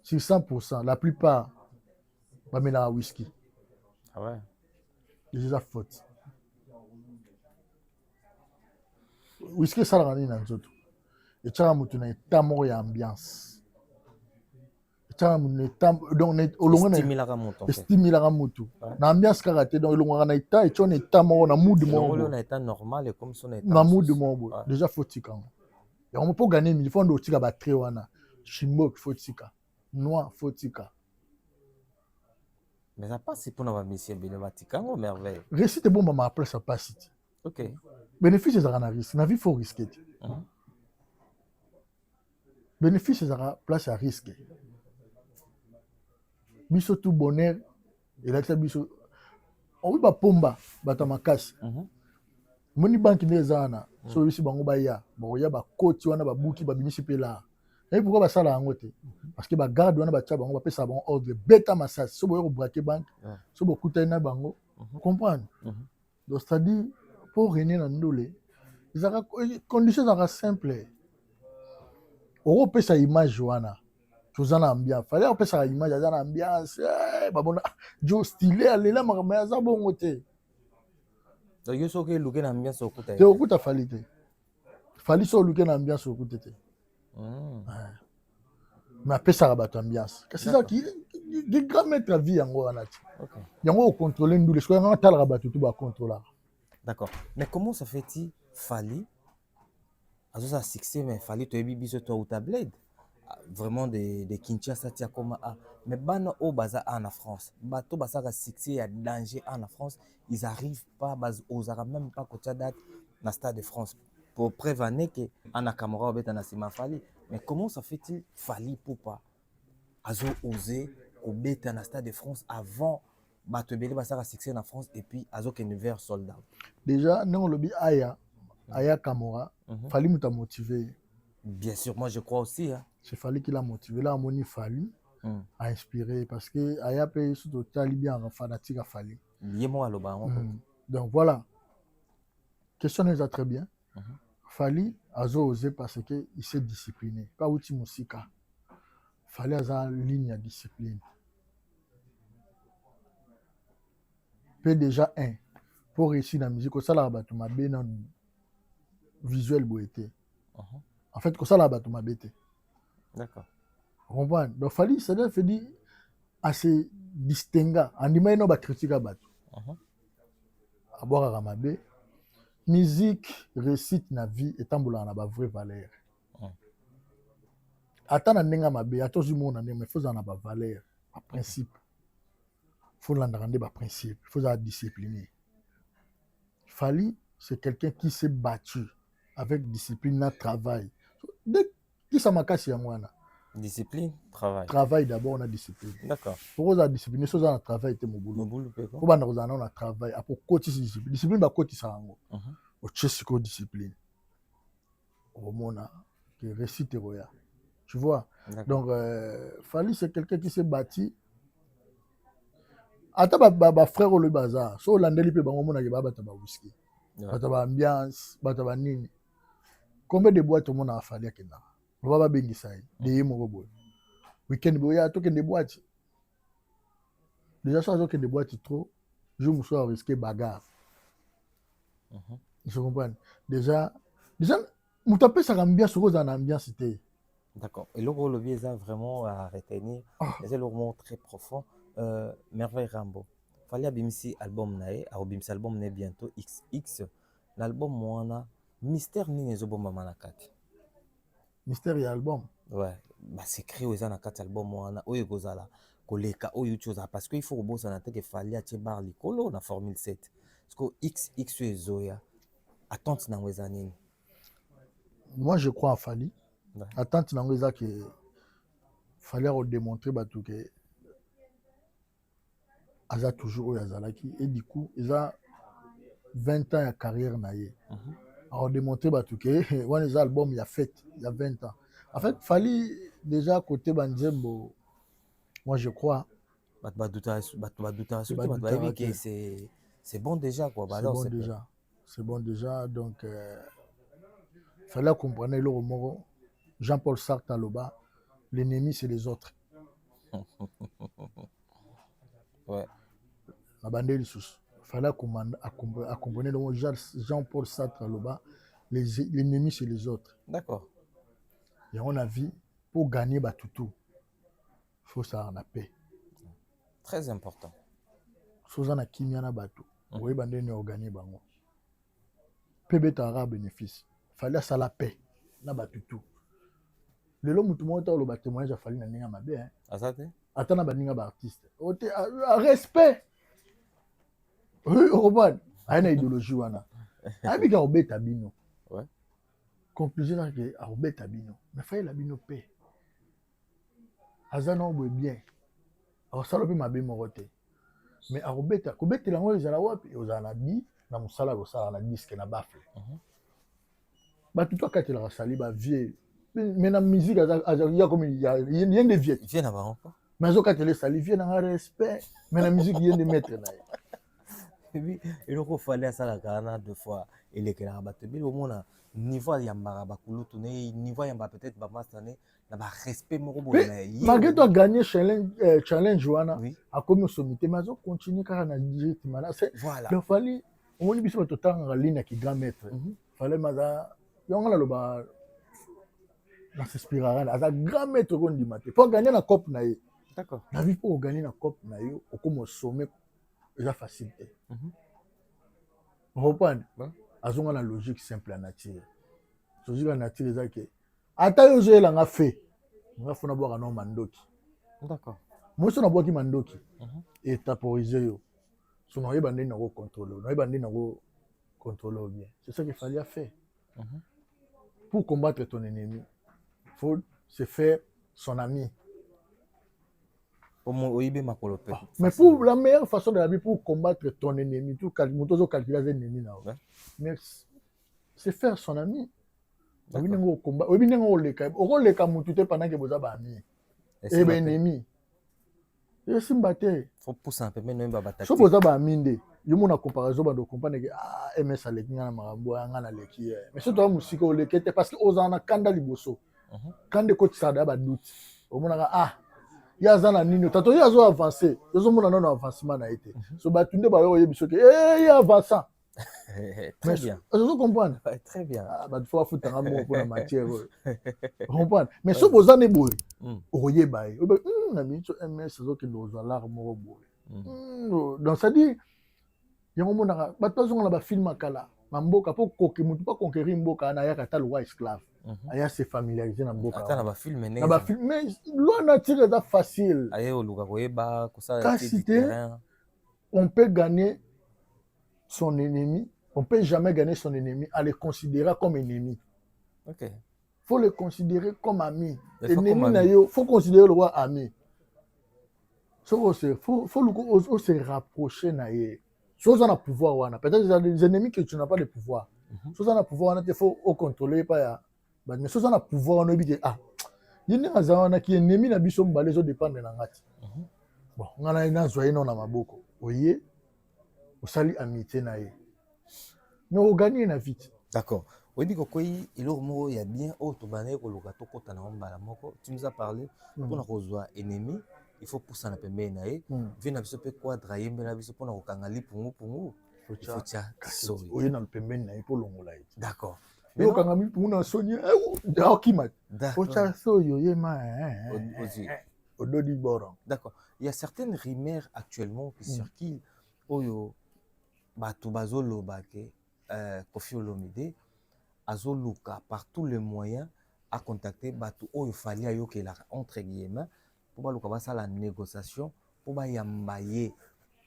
sur 100%, la plupart va mettre à whisky. Ah ouais. C'est déjà faute. Whisky ça la rani dans tout. Et ça mutu na tamo ya ambiance. Donc stimulera mutu na ambiance karaté donc longa na ita et on est tamo na mood mo on est normal comme son état na mood mo déjà faut tika et on peut gagner il faut ndo tika ba très wana chimbo faut tika noir faut tika mais ça passe pour na monsieur bele batika ngo merveille réussite bon mama après ça passe. OK. Bénéfice ça na risque na vie faut risquer. Bénéfice ça place à risque. biso tout bonheur elakisa biso oyi bapomba bato ya makasi moni banki nde eza wana so oyebisi bango baya bakoya bakoti wana babuki babimisi mpe la nayebi pourkoi basala yango te parce que bagarde wana batia bango bapesaka bango ordre beta masasi so boye kobrake banke so bokutani na bango comprendre donc c'est-à-dire mpo renie na ndole ezaka condition ezalaka simple okopesa image wana toza na ambiance fale akopesaka image aza na ambiance babona jo style alela makambo aza bongo te donc yo soki eluke na ambiance okuta te okuta fali te fali so oluke na ambiance okute te mais apesaka bato ambiance kasi ezaki de grand maître à vie yango wana ti yango okontrole ndule soki yango atalaka bato tu bakontrolaka. D'accord. Mais comment ça fait-il Fali ça succès mais Fali tu as biso toi ou ta bled vraiment de Kinshasa tia comme mais bana au baza en France bato basaka succès à danger en France ils arrivent pas bas osara même pas côté date na stade de France pour prévenir que ana Camara obeta na sima Fali mais comment ça fait-il Fali pour pas azo oser obeta na stade de France avant bato ebele basaka succès na France et puis azo kende vers soldat déjà non lobi aya Camara Fali muta motivé bien sûr moi je crois aussi hein. C'est Fali qui l'a motivé là Moni Fali a inspiré parce que aya pe surtout tali bien fanatique à Fali yemo aloba donc voilà question est très bien Fali azo osé parce que il s'est discipliné pas outi musika Fali aza ligne à discipline peut déjà pour réussir la musique ça là bato mabe non visuel boité en fait ça là bato mabe te d'accord comprendre donc Fali ça veut dire assez distinguer andima no ba critique bato abora mabe musique réussite na vie etambola na ba vraie valeur atana ndenge mabe atozi mona ndenge mais faut na ba valeur ba principe faut l'entendre ba principe faut être discipliné. Fali c'est quelqu'un qui s'est battu avec discipline na travail dès qui ça makasi ya mwana discipline travail d'abord on a discipline d'accord pour ça discipline so za travail te mobulu ko bana ko za na travail apo koti discipline ba koti sango o chesiko discipline au mona que récite roya tu vois donc Fali c'est quelqu'un qui s'est bâti ata ba frère le bazar so landeli pe bango mona ke ba bata ba whisky bata ba ambiance bata ba nini combien de boîtes mona Fali akenda ba bengisa de yemo boy weekend boya to kende boîte déjà ça zo kende boîte trop je me suis risqué bagarre je comprends déjà mutapé ça ambiance ko za na ambiance te. D'accord. Et le lobby est vraiment à retenir. C'est le mot très profond. Merveille Rambo. Fallait abimsi album nae, abimsi album nae bientôt XX. L'album moana mystère ni nezobo mama nakati. Mystère et album. Ouais. Bah c'est créé aux anakati album moana. Oye gozala. Koleka oye chose parce qu'il faut que ça que fallait acheter bar likolo na Formule 7. Parce que XX ezoya. Attente na wezanini. Moi je crois à Fali. Attente nango eza que fallait redémontrer bato que aza toujours oyo azalaki et du coup eza 20 ans de carrière na ye a redémontrer bato que wana eza album ya fête il y a 20 ans en fait Fali déjà côté banzembo moi je crois c'est bon déjà quoi c'est bon déjà donc fallait comprendre le mot Jean-Paul Sartre Aloba, l'ennemi c'est les autres. Ouais. La bande de sous. Fallait accompagner le mot Jean-Paul Sartre Aloba, l'ennemi c'est les autres. D'accord. Et on a vu pour gagner Batutu, il faut ça en paix. Très important. Sozana Kimiana Batu, oui bande ne gagner bango. Pebeta aura bénéfice. Fallait ça la paix na Batutu. Lelo mutu mota lo ba témoignage a Fali na ninga mabe hein azate atana ba ninga ba artiste ote respect oui Roman ana idéologie wana abi ka obeta bino ouais conclusion là que obeta bino mais fallait la bino paix azana obo bien akosala mpe mabe moko te mais kobetela yango ezala wapi ozala na bi na mosala kosala na diske na bafle bato to akatelaka sali bavie mais na musique ya komi ye nde vie vie na bango mais azokatela esali vie nanga respect mais na musique ye nde maître na ye ebi eloko ofali asalaka wana deux fois elekelaka bato ebili omona niveau ayambaka bakulutu ne niveau ayambaka peut-être bamaster ne na barespect moko boye na ye malgré to agagné challenge wana akomi osomi te mais azocontinue kaka na rythme na donc fali omoni biso bato otangaka ligne ya kigrand maître fale maza yango naloba nasinspiraka aza grand maître okondima te mpo agagné na cope na ye na vie mpo ogagné na cope na yo okoma osome eza facile te reprendre azonga na logique simple ya nature logique ya nature eza ke ata yo ozoyelanga fe nga fona bwaka no mandoki moso nabwaki mandoki etaporize yo so naoyeba ndeni nako contrôle naoyeba ndeni nako contrôle bien c'est ça qu'il fallait faire pour combattre ton ennemi faut se faire son ami. Mais pour la meilleure façon de la vie, pour combattre ton ennemi, tout calculer un ennemi, mais c'est faire son ami. Il faut pousser un peu, mais non, si vous avez un minde, vous avez une comparaison, vous comprenez que MS a l'équipe, mais c'est toi musique au l'équipe parce que aux en kanda liboso. Quand des coachs ça d'abord doute, au moins yazana nini tato yazo avancer yazo mona non avancement na été so batunde ba yo yebiso ke il avançant très bien vous comprenez très bien ba faut foutre un mot pour la matière comprendre mais so bozane boy oyeba e na mincho MS zo ke lozo alarme boy donc ça dit yango mona ba tozo na ba film akala mamboka po koke mutu pa conquérir mboka na yaka ta loi esclave aya se familiariser na mboka ata na ba film ne na ba film mais loi nature est facile aye oluka koyeba kosala terrain on peut gagner son ennemi on peut jamais gagner son ennemi à le considérer comme ennemi. OK, faut le considérer comme ami ennemi na yo faut considérer le roi ami faut se rapprocher na ye. Chose on a pouvoir wana peut-être des ennemis que tu n'as pas de pouvoir chose on a pouvoir wana il faut contrôler pas ya mais chose on a pouvoir on obi ah yini ngazawana ki ennemi na biso mbale zo dépendre na ngati bon ngana ina zoye non na maboko oye osali amitié na ye mais on gagne na vite. D'accord. Oyebi kokoyi eloko moko ya bien o to banaye koluka to kota na mbala moko tu nous as parlé pour na kozwa ennemi il faut pousser na pembeni na ye vient na biso pe quadra yembe na biso pona kokanga lipungu il faut tia sori oye na pembeni na ye po longola ye. D'accord. Yo kanga lipungu na sonia okima ocha soyo yema ododi boron. D'accord. Il y a certaines rumeurs actuellement qui circulent oyo bato bazoloba ke Koffi Olomide azoluka par tous les moyens à contacter bato oyo fali ayokela entre guillemets pour baluka basala négociation pour bayamba ye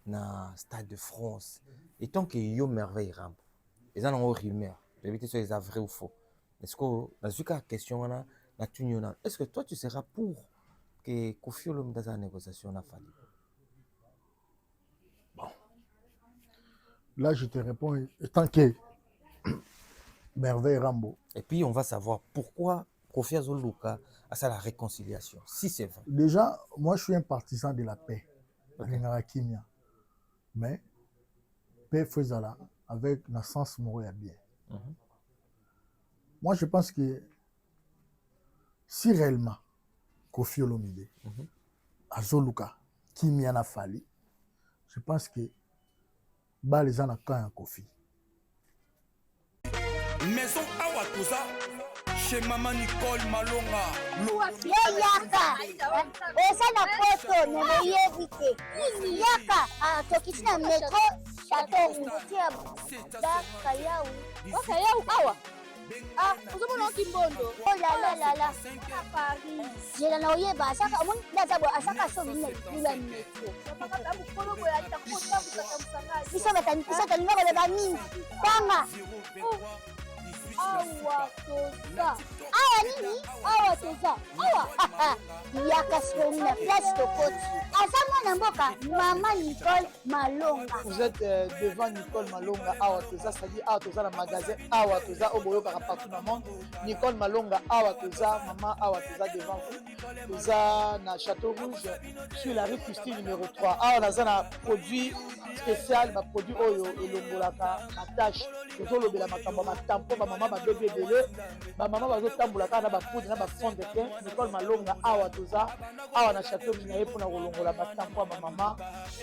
na Stade de France et tant que yo merveille ramp ils en ont rumeur éviter soit ils vrai ou faux est-ce que dans ce cas question na tunyona est-ce que toi tu seras pour que Koffi Olomide sa négociation na fali? Bon là je te réponds tant que merveille Rambo. Et puis on va savoir pourquoi Koffi azoluka à ça la réconciliation si c'est vrai. Déjà moi je suis un partisan de la paix. Okay. Mais paix faisala avec la sens moral bien. Moi je pense que si réellement Koffi Olomide azoluka kimia na fali je pense que ba les ana quand Koffi Maison Awatusa chez Maman Nicole Malonga. Yaka. Esa na poto ne yebite. Yaka tokisina metro chateau mutia da kayau. O kayau awa. Uzomona kimbondo. Oh la. À Paris. Jela na oyeba saka mon ndaza bo asaka so mine bila metro. Papa mukolo bo ya takota kusaka musanga. Bisa beta ngaba ba mingi. Kwanga. awa toza awa nini awa toza awa yaka soni na place tokoti aza mwana mboka mama Nicole Malonga. Vous êtes devant Nicole Malonga awa toza, c'est-à-dire awa toza na magasin awa toza oboyokaka partout dans le monde. Nicole Malonga awa toza, maman awa toza devant vous. Toza na Château Rouge sur la rue Custine numéro 3. Awa naza na produit spécial, ba produit oyo elongolaka attache. Tozolobela makambo matampo ba mama ba bébé belé, ba mama bazotambolaka na ba poudre na ba fond de teint. Nicole Malonga awa toza awa na Château Rouge na ye pona kolongola matampo ba mama,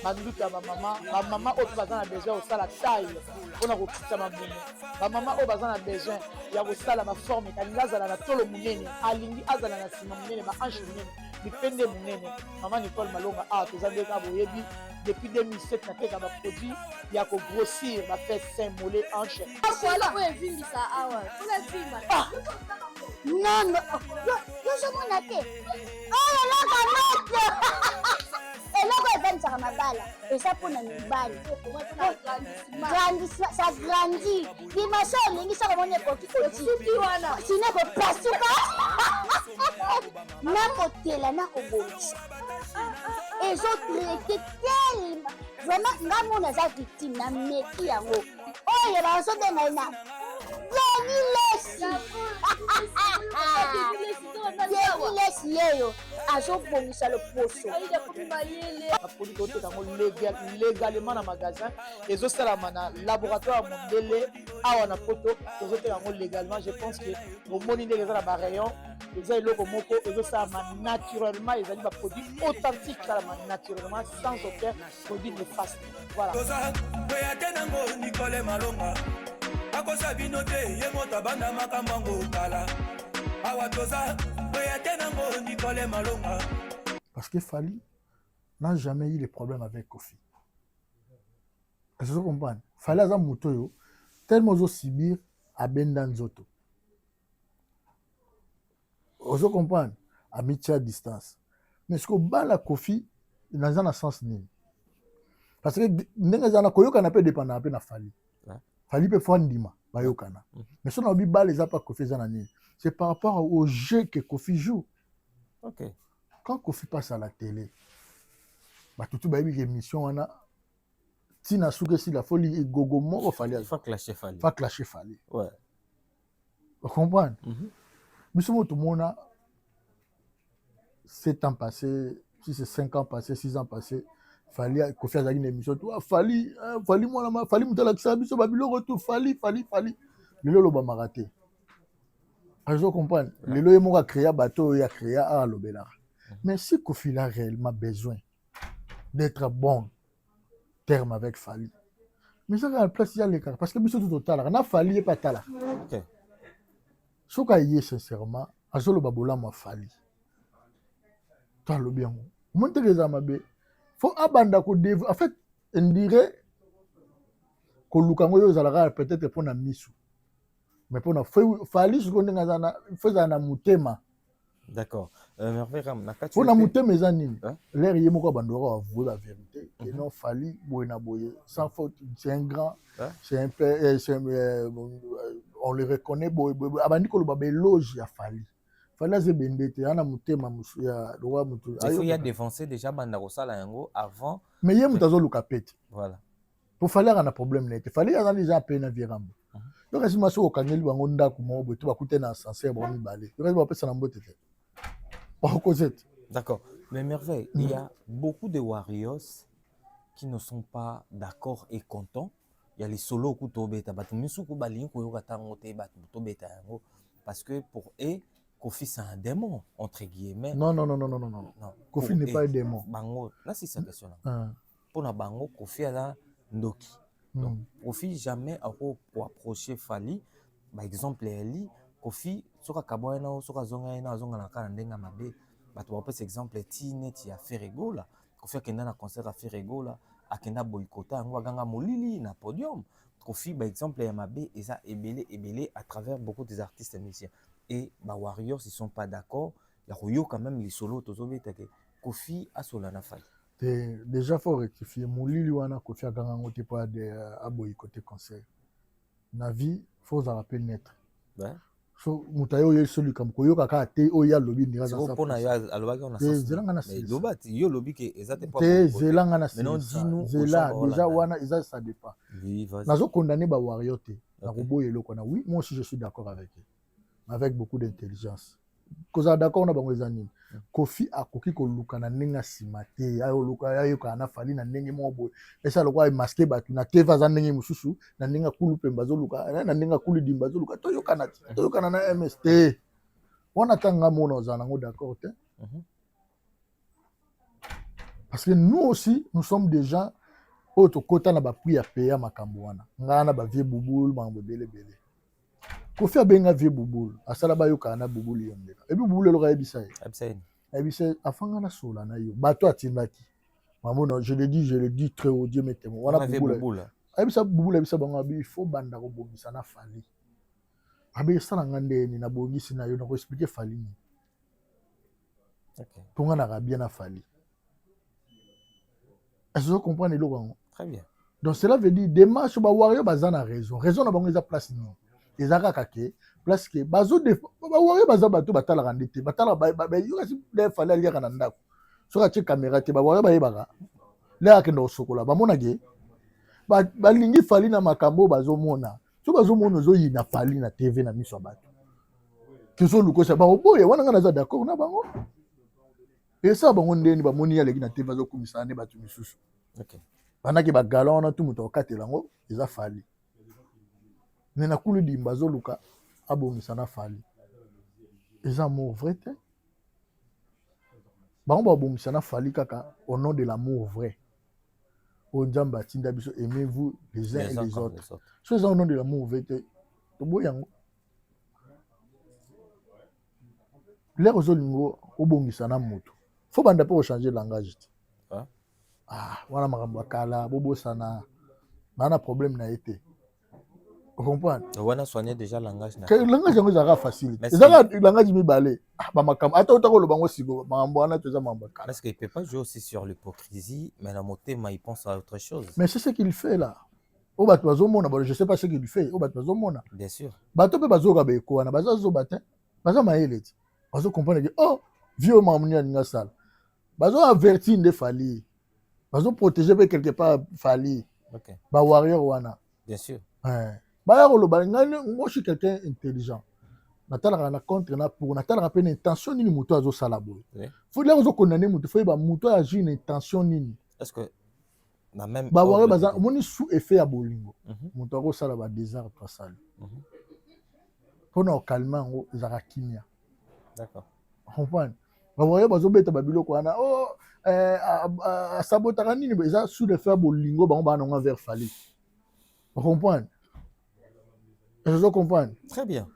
banduki ya ba mama oyo baza na besoin osala taille pona kokitisa mabunu, ba mama oyo baza na besoin ya kosala baforme kalingi azala na tolo monene, alingi azala na nsima monene, bahanche monene, mipende monene. Mama Nicole Malonga awa toza nde kaka boyebi depuis 2007 nateka baproduit ya kogrossir bafesse sein mollet hanche. Non, yozomona te oyo eloko moto eloko evanisaka mabala eza mpona mibali sa grandi dimension elingi soko omoni ekokikoki wana sino ekopasuka nakotela nakobongisa ezotraite telema vraiment nga mona aza victime na meki yango oyo bazobenga ye na Lesi yeyo azobongisa loposo apoli toteka yango légalement na magasin ezosalama na laboratoire ya mondele awa na poto tozoteka yango légalement. Je pense que bomoni ndenge eza na barayon eza eloko moko ezosalama naturellement, ezali baproduit authentique esalama naturellement sans aucun produit néfaste. Voilà. Nicole Malonga akosa bino te ye moto abanda makambo yango kala awa toza oya te nango Nicole Malonga. Parce que Fally n'a jamais eu de problème avec Kofi. Est-ce que vous comprenez? Fally aza moto yo tellement ozo subir abenda nzoto. Ozo comprendre amitié à distance. Mais ce que bala Kofi dans un sens nini? Parce que ndenge zana koyoka pe dépendant pe na Fally. Fally peut faire ndima bayokana. Mais si on a dit bala les a pas Kofi zana nini? C'est par rapport au jeu que Kofi joue. Ok. Quand Kofi passe à la télé, bah tout ba une émission on a tina souke si la folie gogo moko Fally. Faut clasher Fally. Faut clasher Fally. Ouais. Vous comprenez? Mais tout le monde a 7 ans passés, si c'est 5 ans passés, 6 ans passés, Fally Kofi a une émission. Fally moi là, Fally mutala kisa biso babilo retour Fally. Lelo lo ba maraté. Vous comprenez? Lelo ye moko a créé bateau, il a créé à l'obélar. Mais si Kofi a réellement besoin d'être bon terme avec Fally, mais ça a place il y a l'écart parce que biso tout total, on a Fally et pas tala. Ok. Ce qu'il y a sincèrement, à ce babola m'a Fally. Toi le bien. Monte les amabe. Faut abanda ko dev. En fait, on dirait que Lukango yo zalara peut-être pour na misu. Mais pour na Fally ce qu'on ngazana faisait na mutema. D'accord. Merveille Ram, nakati. Pour na mutema ezanini. L'air yé moko bandora avouer la vérité. Et non Fally boyena boye sans faute, c'est un grand, c'est un père, on le reconnaît abandi ko loba éloge ya Fally. Fally ze bendete ana mutema musu ya roi mutu. Il a défoncé déjà banda kosala yango avant. Mais yé mutazo lukapeti. Voilà. Pour Fally ana problème net. Fally a déjà peine virambo. Donc si maso okangeli bango ndako mo boto bakute na ascenseur ba mi balé. Donc ba pesa na mbote te. Pas cosette. D'accord. Mais merveille, il y a beaucoup de warriors qui ne sont pas d'accord et contents. Il y a les solos ku tobeta batu misuku balingi ko yoka tango te batu tobeta yango parce que pour eux Kofi c'est un démon entre guillemets. Non. Kofi n'est pas un démon. Bango, là c'est sa question là. Pour na bango Kofi ala ndoki. Donc Kofi jamais ako pour approcher Fally. Par exemple Eli Kofi soka kaboya na soka zonga na kana ndenga mabe. Batu ba pese exemple Tineti ya Ferrego là. Kofi akenda na concert à Ferrego là. Akenda boycota yango aganga molili na podium. Kofi par exemple ya mabe eza ebele à travers beaucoup des artistes et musiciens. Et bah Warriors ils sont pas d'accord. Il y a quand même les solos tozobeta que Kofi a solana Fally. Déjà faut rectifier molili wana Kofi aganga ngote pas de boycotter concert. Na vie faut se rappeler net. so moto ayo oyo soli kam koyoka kaka te oyo alobi ndenge aza mpona yo alobaki on a te zelanga na mais loba yo lobi ke eza te te zelanga na maintenant dis-nous zela déjà wana eza ça dépend oui vas-y nazo condamner ba wario te na koboya eloko na oui moi aussi je suis d'accord avec beaucoup d'intelligence kozala d'accord na bango eza nini Kofi akoki koluka na ndenge nsima te ayoka na fali na ndenge moko boye esa lokwa maske bato na teva aza ndenge mosusu na ndenge akulu pembe azoluka na ndenge akulu dimba azoluka toyokana na mst wana tanga mona ozala nango d'accord te parce que nous aussi nous sommes des gens oyo tokota na bapui ya peya makambo wana ngai na bavie bubulu makambo ebelebele Kofi abenga vie bubulu asala bayokana na bubulu yo ndeka ebi bubulu eloka yebisa afanga na sola na yo bato atindaki mamona je le dis très haut Dieu me témoin wana bubulu ayebisa bubulu ayebisa bango abi il faut banda kobongisa na fali abe esala nga ndeni na bongisi na yo na koexplike fali ni ponga na rabia na fali est-ce que vous comprenez eloko très bien donc cela veut dire démarche ba wario baza na raison na bango eza place ni ezaka kake place ke bazo de bawario baza bato batalaka ndete batalaka yoka si fali aliaka na ndako soka tie caméra te bawario bayebaka lea akenda kosokola bamonake balingi fali na makambo bazomona so bazomona ozoyina fali na tv na miso ya bato kezolukosa bango boye wana nga naza d'accord na bango esa bango ndeni bamoni aleki na tv bazokumisana nde bato misusu bandaki bagala wana tu moto akatela yango eza fali me na kulu dimba azoluka abongisa na fali eza amour vrai te bango babongisa na fali kaka au nom de l'amour vrai oyo nzambe atinda biso aimez-vous les uns et les autres so eza au nom de l'amour vrai te toboyi yango lere ozolingo obongisa na moto fo banda mpe kochanger langage te wana makambo akala bobosana bana problème na ye te comprendre wana soigner déjà langage na langage yango ezalaka facile ezalaka langage mibale bamakambo ata otaka oloba ngo siko makambo wana to eza makambo akala parce qu'il peut pas jouer aussi sur l'hypocrisie mais na motema il pense à autre chose mais c'est ce qu'il fait là oyo bato bazomona je sais pas ce qu'il fait oyo bato bazomona bien sûr bato mpe bazoyoka baeko wana bazazoba te baza mayele ti bazocomprendre ke oh vieux makambo nini alingi asala bazoavertir nde fali bazoprotege mpe quelque part fali bawarrior wana bien sûr baya koloba ngai moi je suis quelqu'un intelligent natalaka na contre na pour natalaka mpe na intention nini moto azosala boye fo lere ozokondane moto fo yeba moto agir na intention nini est-ce que na même bawarrior baza omoni sous effet ya bolingo moto akosala badésordre asali mpona okalma yango ezalaka kimia d'accord comprendre bawarrior bazobeta babiloko wana asabotaka nini eza sous effet ya bolingo bango baa nango vers fali comprendre ezo comprendre très bien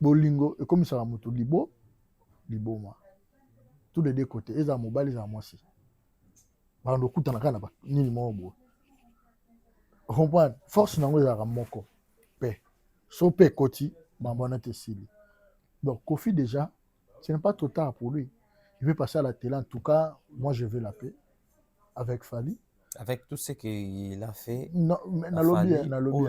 bolingo ekomisaka moto liboma tous les deux côtés ezala mobali ezala mwasi bando okutana kaka na nini moko boye comprendre force nango ezalaka moko mpe so mpe ekoti mambo wana te esili donc Kofi déjà ce n'est pas trop tard pour lui il veut passer à la télé en tout cas moi je veux la paix avec Fali avec tout ce qu'il a fait non na lobby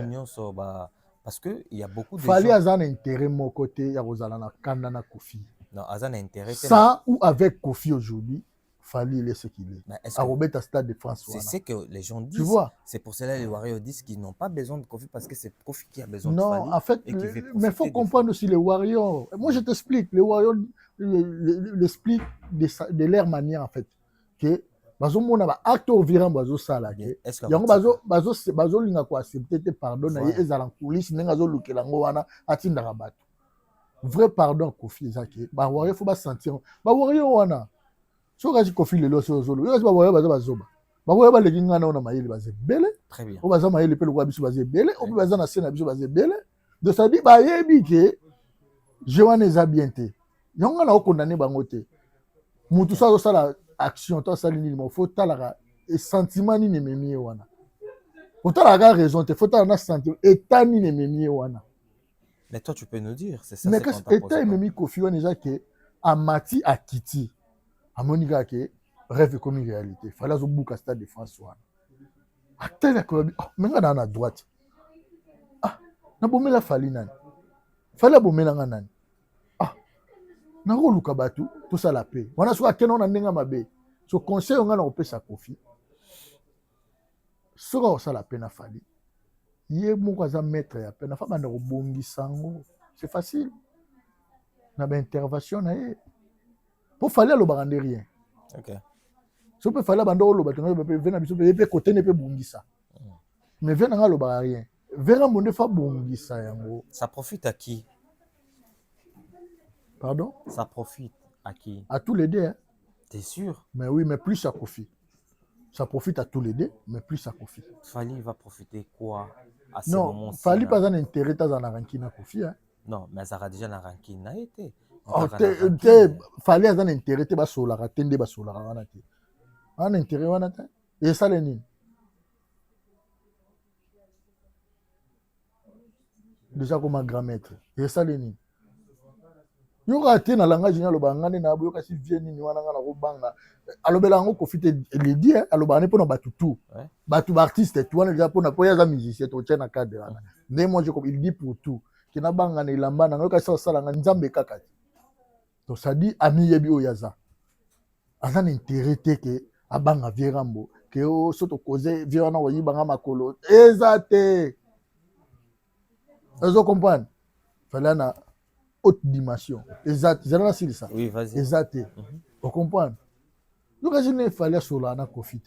parce que il y a beaucoup de Fali aza na intérêt mon côté ya kozala na kanda na Kofi non aza na intérêt sans ou avec Kofi aujourd'hui Fali il est ce qu'il est à Robert Stade de France c'est ce que les gens disent tu vois c'est pour cela les Warriors disent qu'ils n'ont pas besoin de Kofi parce que c'est Kofi qui a besoin non, de Fali en fait mais il faut comprendre aussi les Warriors moi je t'explique les Warriors l'explique de leur manière en fait que bazomona ba acte ovirant bazosala ke yango bazolinga koaccepte te pardon na ye ezala nkulisi ndenge azolukela yango wana atindaka bato vrai pardon Kofi eza ke bawarrior fo basentir bawarrior wana soki kasi Kofi lelo so ozolo yo kasi bawarrior baza bazoba bawarrior baleki ngana ona mayele baza ebele oyo baza mayele mpe lokola biso baza ebele oyo baza na se na biso baza ebele de sadi bayebi ke je wana eza bien te yango nga na okondane bango te mutu so azosala action to asali nini mo faut talaka sentiment nini ememi ye wana otalaka raison te faut tala na sentiment état nini ememi ye wana mais toi tu peux nous dire c'est ça mais kasi état ememi Kofi wana eza ke amati akiti amoni kaka ke rêve ekomi réalité fali azobuka stade de France wana atele akoyabi me nga naa na droite nabomela Fali nani fallait abomelanga nani ah nakoluka bato tosala pe wana soki akende na ndenge mabe so conseil nga na kopesa Kofi soki akosala pe na fali ye moko aza maître ya pe na fa banda kobongisa yango c'est facile na baintervention na ye po fali alobaka nde rien so mpe fali abanda oloba tonga mpe ve na biso mpe ye mpe kote ne mpe bongisa mais ve nanga alobaka rien vera monde fa bongisa yango. Ça profite à qui? Pardon? Ça profite à qui? À tous les deux. Hein? T'es sûr? Mais oui, mais plus à Kofi. Ça profite à tous les deux, mais plus à Kofi. Fali va profiter quoi à ce moment-ci? Non, Fali pas un intérêt dans la rancune à Kofi. Hein? Non, mais ça a déjà la rancune a été. Fali a un intérêt, tu vas sur la ratine, tu vas sur la ranate. Un intérêt, on a et ça les nini. Déjà comme un grand maître. Et ça les nini. Yo raté na langage na lo bangane na boyo kasi vie nini wana na ko banga alobela ngo Kofi te le dit alobana pour na batu tout batu artiste tu wana déjà pour na poya za musicien to tena cadre wana mais moi je comme il dit pour tout ki na banga na ilamba na ngo kasi sala nga nzambe kaka to ça dit ami yebi o yaza azan intérêt te ke abanga vierambo ke o soto causer vie wana wa yibanga makolo ezate ezo comprendre fallait na haute dimension. Exact. C'est ça. Oui, vas-y. Exact. Vous comprenez? Donc, il fallait sur la Kofi.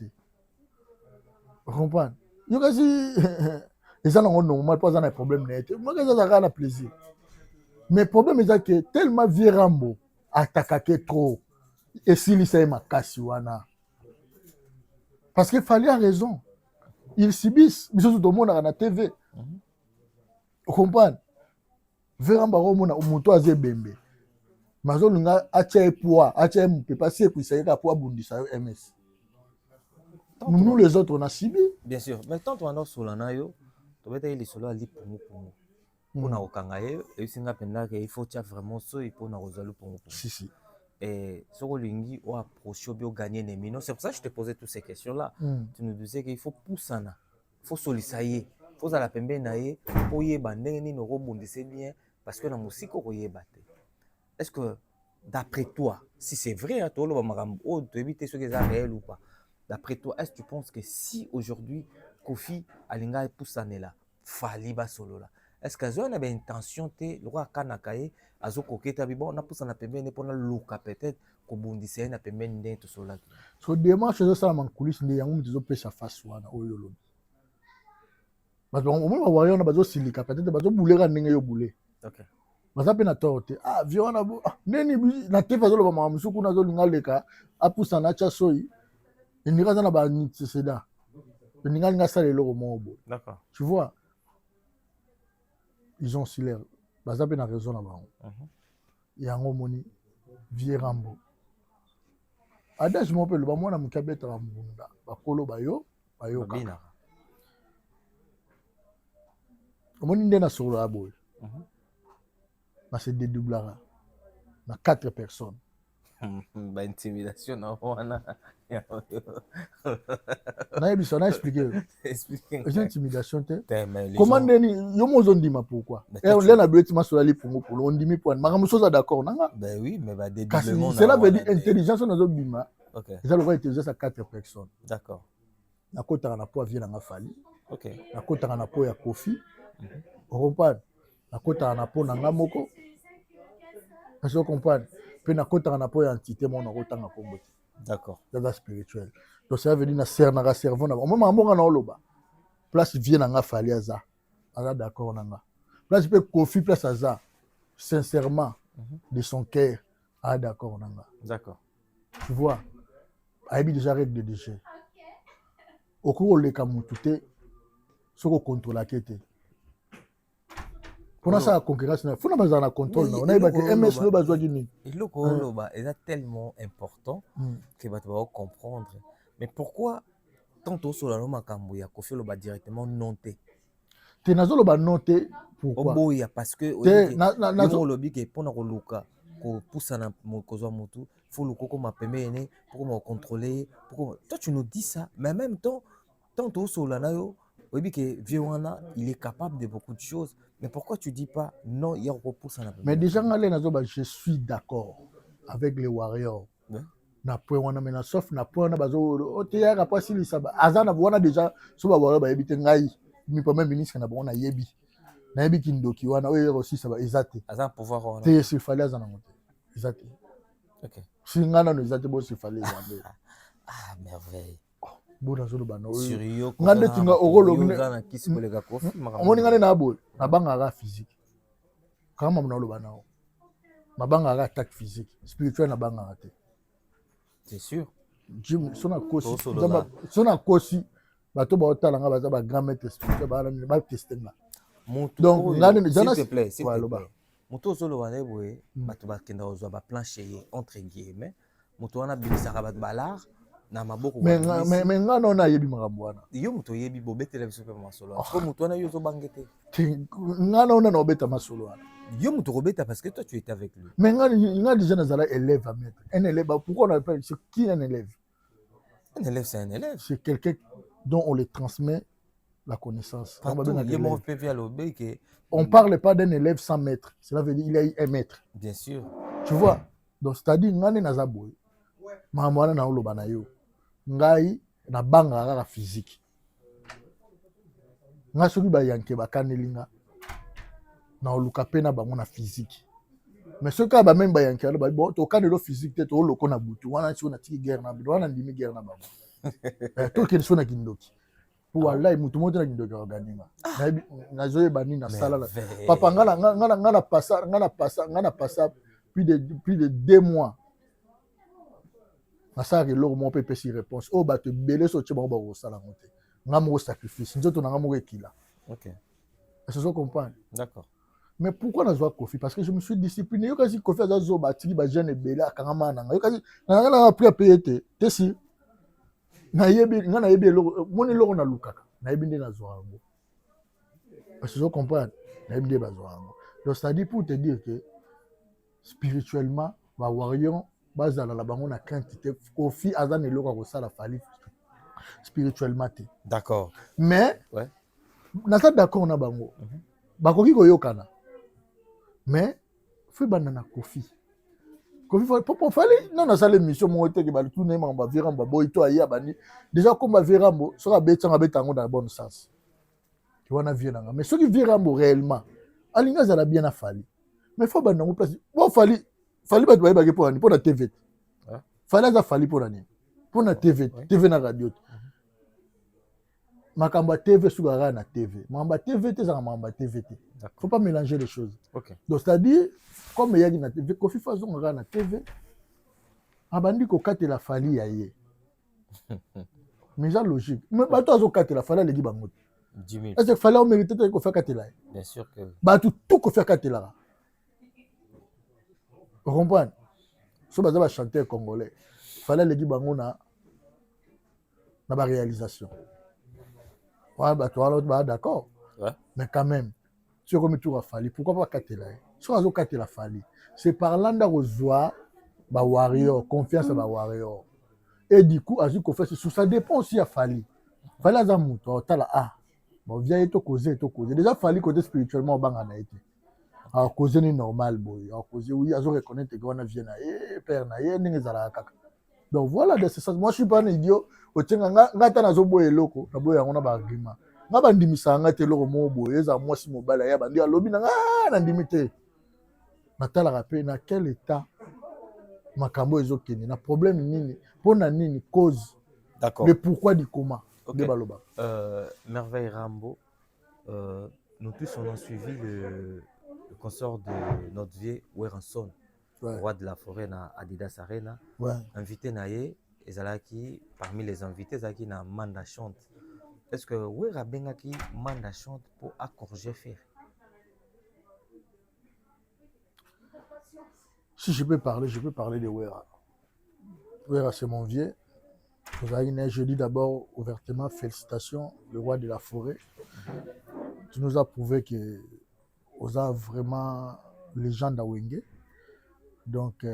Vous comprenez? Donc, les gens ont normal pas un problème net. Moi, ça a un plaisir. Mais le problème est que tellement Virambo attaqué trop et s'il s'est ma cassiwana. Parce qu'il fallait raison. Ils subissent. Mais tout le monde a la TV. Vous comprenez? Veramba romona umuto azebembe mazo lunga acha poids acha mpe passer pour essayer ka poids bundisa MS nous les autres on a subi bien sûr mais tant on a solana yo to beta ile solo ali pour na okanga ye et singa penda que il faut tia vraiment so et pour na rozalu pour si et soko lingi o approcher bio gagner les minutes c'est pour ça que je te posais toutes ces questions là tu nous disais qu'il faut poussana il faut solisayer faut à la pembe na ye pour yeba ndenge nini rebondissez bien parce que la musique ko yeba te. Est-ce que d'après toi si c'est vrai hein to lo ba makambo o to éviter ce qui est réel ou pas d'après toi est-ce que tu penses que si aujourd'hui Kofi alinga poussane là Fali ba solo là est-ce que zo na ba intention te le roi kanakaye azo koketa bi bon na poussana pembe ne pona luka peut-être ko bondissez na pembe ndenge to solo là so démarche zo sala man coulisse ndi yango mtizo pesa face wana oyo lo parce que au moins on va bazo silika peut-être bazo boulera ndenge yo boulé. OK. Baza pe na torte ah viona bo neni na tefa zo lo ba mamusuku na zo linga leka apusa na cha soyi ndika za na ba nitseda ndika linga sala eloko mobo. D'accord. Tu vois ils ont aussi l'air baza pe na raison na bango yango moni Virambo adage mo pe lo ba mwana mukabeta ba mbunda bakolo bayo kaka omoni nde na solo ya boye na se dédoublera na 4 personnes ba intimidation na wana na ebiso na expliquer expliquer les intimidations te comment comment ndeni yo mozo ndima pourquoi et on l'a duet ma solo li pongo pour on ndimi point makamu soza d'accord nanga ben oui mais ba dédoublement cela veut dire intelligence na zo bima OK ça le va utiliser ça 4 personnes d'accord na kota na po vient na Fali OK na kota na po ya Kofi comprendre na kota na po na ngamoko je comprends puis na kota na po ya entité mon na kotanga kombo d'accord dans spirituel donc ça veut dire na serna cerveau na moi mama na oloba place vient na Fali aza d'accord na nga place peut Kofi place aza sincèrement de son cœur d'accord na nga d'accord tu vois aibi déjà règle de déchet au cours le kamutute soko contrôler kete pour ça la concurrence il faut na bazana contrôle na on a que MS no bazwa gini il ko loba est tellement important que ba va comprendre mais pourquoi tantôt sur la makambo ya Kofi loba directement noté te nazo loba noté pourquoi oboya parce que nazo lobi ke pona ko luka ko poussana kozwa mutu faut le koko ma pemene pour me contrôler pour toi tu nous dis ça mais en même temps tantôt sur la nayo Oui, que Viwana, il est capable de beaucoup de choses. Mais pourquoi tu dis pas non, il y a repos ça n'a pas. Mais déjà, je suis d'accord avec les Warriors. Ouais. Na point wana mena sauf na point wana bazo oteya ka pasi lisaba azana wana déjà so ba Warriors ba yebite ngai mi premier ministre na bona yebi na yebi kindoki wana oyo aussi ça va ezate Azan pouvoir on. te se fallait azana mote ezate. OK. Si ngana no ezate bo se fallait ezate. Ah, merveille. Bona zolo bana oyo Sérieux. ngande tinga okolo ngana kisi kolega kofi. omoni ngane na bo na banga ga physique kama mna lo bana o na banga ga attaque physique spirituel na banga ga te. C'est sûr. Jim sona kosi bato baotala nga baza ba grand maître spirituel ba tester nga. Donc ngane s'il te plaît, s'il te plaît. plaît. Moto solo wane boye bato bakenda ozwa ba plancher entre guillemets. Moto wana bimisaka bato balar na maboko. Mais nga non na yebi makambo wana. Yo moto yebi bo betela biso pe masolo. Ko moto wana yo zo bangete. Nga non na obeta masolo wana. Yo moto robeta parce que toi tu étais avec lui. Mais nga déjà nazala élève à maître. Un élève, pourquoi on appelle c'est qui un élève? Un élève c'est un élève. C'est quelqu'un dont on les transmet la connaissance. On parle pas d'un élève sans maître. Cela veut dire qu'il a eu un maître. Bien sûr. Tu vois? Donc c'est-à-dire ngane nazaboy. Mahamwana na oloba na yo. Ngai na banga kaka physique. Nga soki ba yanke ba kanelinga. Na oluka pe na bango na physique. Mais ce cas ba même ba yanke ba bon to kanelo physique te to oloko na butu. Wana si on a tiki guerre na bido wana ndimi guerre na bango. To ke so na kindoki. Pour wallahi mutu moto na kindoki organima. Na zoye bani na sala la. Papa ngana passa plus de 2 mois. Na ça que l'homme mon peut si réponse. Oh ba te belé so tche ba ko sala ngote. Nga mo sacrifice. Nzoto na nga mo ekila. OK. Est-ce que vous comprenez? D'accord. Mais pourquoi na zoa Kofi? Parce que je me suis discipliné. Yo kasi Kofi za zo ba tiki ba jeune belé akanga mananga. Yo kasi na nga appris à payer te si. Na yebi nga na yebi lo moni lo na lukaka. Na yebi nde na zoa ngo. Est-ce que vous comprenez? Na yebi nde ba zoa ngo. Donc ça dit pour te dire que spirituellement ba warrior bazala la bango na crainte te Kofi azana eloko ko sala fali spirituellement te. D'accord. Mais ouais. Nasa d'accord na bango. Bakoki koyokana. Mais faut banana Kofi. Kofi fallait non na sala mission mo te ke ba tourner mamba virambo boy to aya bani. Déjà comme ba virambo so ka betanga betango dans le bon sens. Tu vois na virambo. Mais ce qui virambo réellement alinga zala bien na fali. Mais faut banana place. Bon fali ba to ba ke pour na TV. Fallait za fali pour na TV, TV na radio. Makamba TV sugara na TV. Mamba TV te za mamba TV te. Faut pas mélanger les choses. OK. Donc c'est-à-dire comme il y a na TV, Kofi façon ngara na TV. Abandi ko kate la fali ya ye. Mais ça logique. Mais ba to azo kate la fali le gibango. 10 000. Est-ce que fallait on mérite ko faire kate la? Bien sûr que. Ba tout ko faire kate la. Vous comprenez? So baza ba chanteur congolais. Fallait le gibango na ba réalisation. Ouais, bah toi bah d'accord. Ouais. Mais quand même, tu comme tu as fallu, pourquoi pas cater là? Si on a cater la fallu, c'est par l'anda rejoie bah warrior, confiance à bah warrior. Et du coup, as-tu confiance sur ça dépend aussi à fallu. Fallait à muto, t'as là ah. Bon viens to causer. Déjà fallu côté spirituellement banga na été. Alors causer ni normal boy. Alors causer oui, azo reconnaître que on a vient na père na ningi zala kaka. Donc voilà, de ce sens, moi je suis pas un idiot. Otenga ngata na zo boye loko, na boye ngona ba argument. Nga bandimisa ngate loko mo boye za moi si mobala ya bandi alobi na na ndimite. Natala rappel na quel état makambo ezokeni na problème nini, pona nini cause. D'accord. Le pourquoi du comment. Okay. De baloba. Merveille Rambo, nous tous on a suivi le concert de notre vieux Weranson. Ouais. Roi de la forêt na Adidas Arena. Ouais. Invité naye ezalaki parmi les invités ezalaki na Manda chante. Est-ce que Wera bengaki Manda chante pour accorger faire? Si je peux parler de Wera. Wera c'est mon vieux. Je dis d'abord ouvertement félicitations le roi de la forêt. Tu nous as prouvé que vous avez vraiment légende à Wenge. Donc,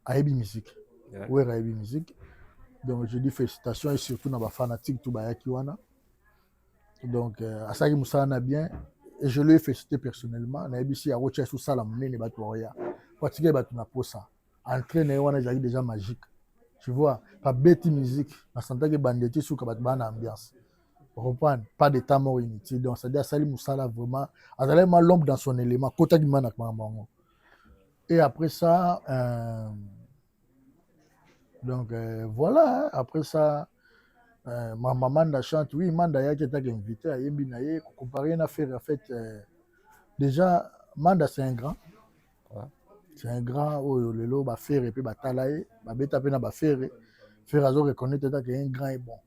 Aebi Musique. Ouais, Aebi Musique. Donc, je dis félicitations et surtout dans les fanatiques tout Bayakiwana. Donc, Asagi Moussana bien, et je lui ai félicité personnellement. Na ebisi ya rocha sous sala munene bato oya. Fatigué bato na posa. Entraîner wana jali déjà magique. Tu vois, pas bête musique, na santa que bandeti sous ka bato bana ambiance. Reprendre, pas de temps mort inutile. Donc, c'est-à-dire Asali Moussala vraiment, Azalé ma l'homme dans son élément, kota qui mana kwa. Et après ça, donc voilà, après ça, ma maman chante, oui, Manda ya qui était invité à Yembi Naye, comparé à faire en fait, déjà, Manda c'est un grand, Ouais. c'est un grand, oh, le lot, va faire et puis va talaye, va bêta pena va faire Azo reconnaître qu'un grand est bon.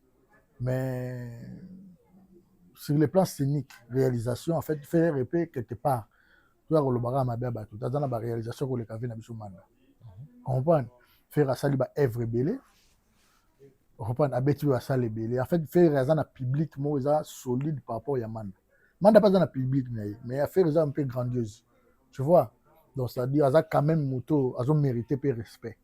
Mais sur le plan scénique, réalisation, en fait, faire et puis quelque part, tu vois, le baga ma baba, tout dans la réalisation que le café n'a pas Manda. Comprendre, faire à Saliba œuvre belé. Reprendre à Betty à ça les belé. En fait, faire raison à public, moi, ça solide par rapport à Manda. Manda pas dans le public, mais à faire ça un peu grandiose. Tu vois? Donc, c'est-à-dire, ça quand même, moto, ils ont mérité peu respect.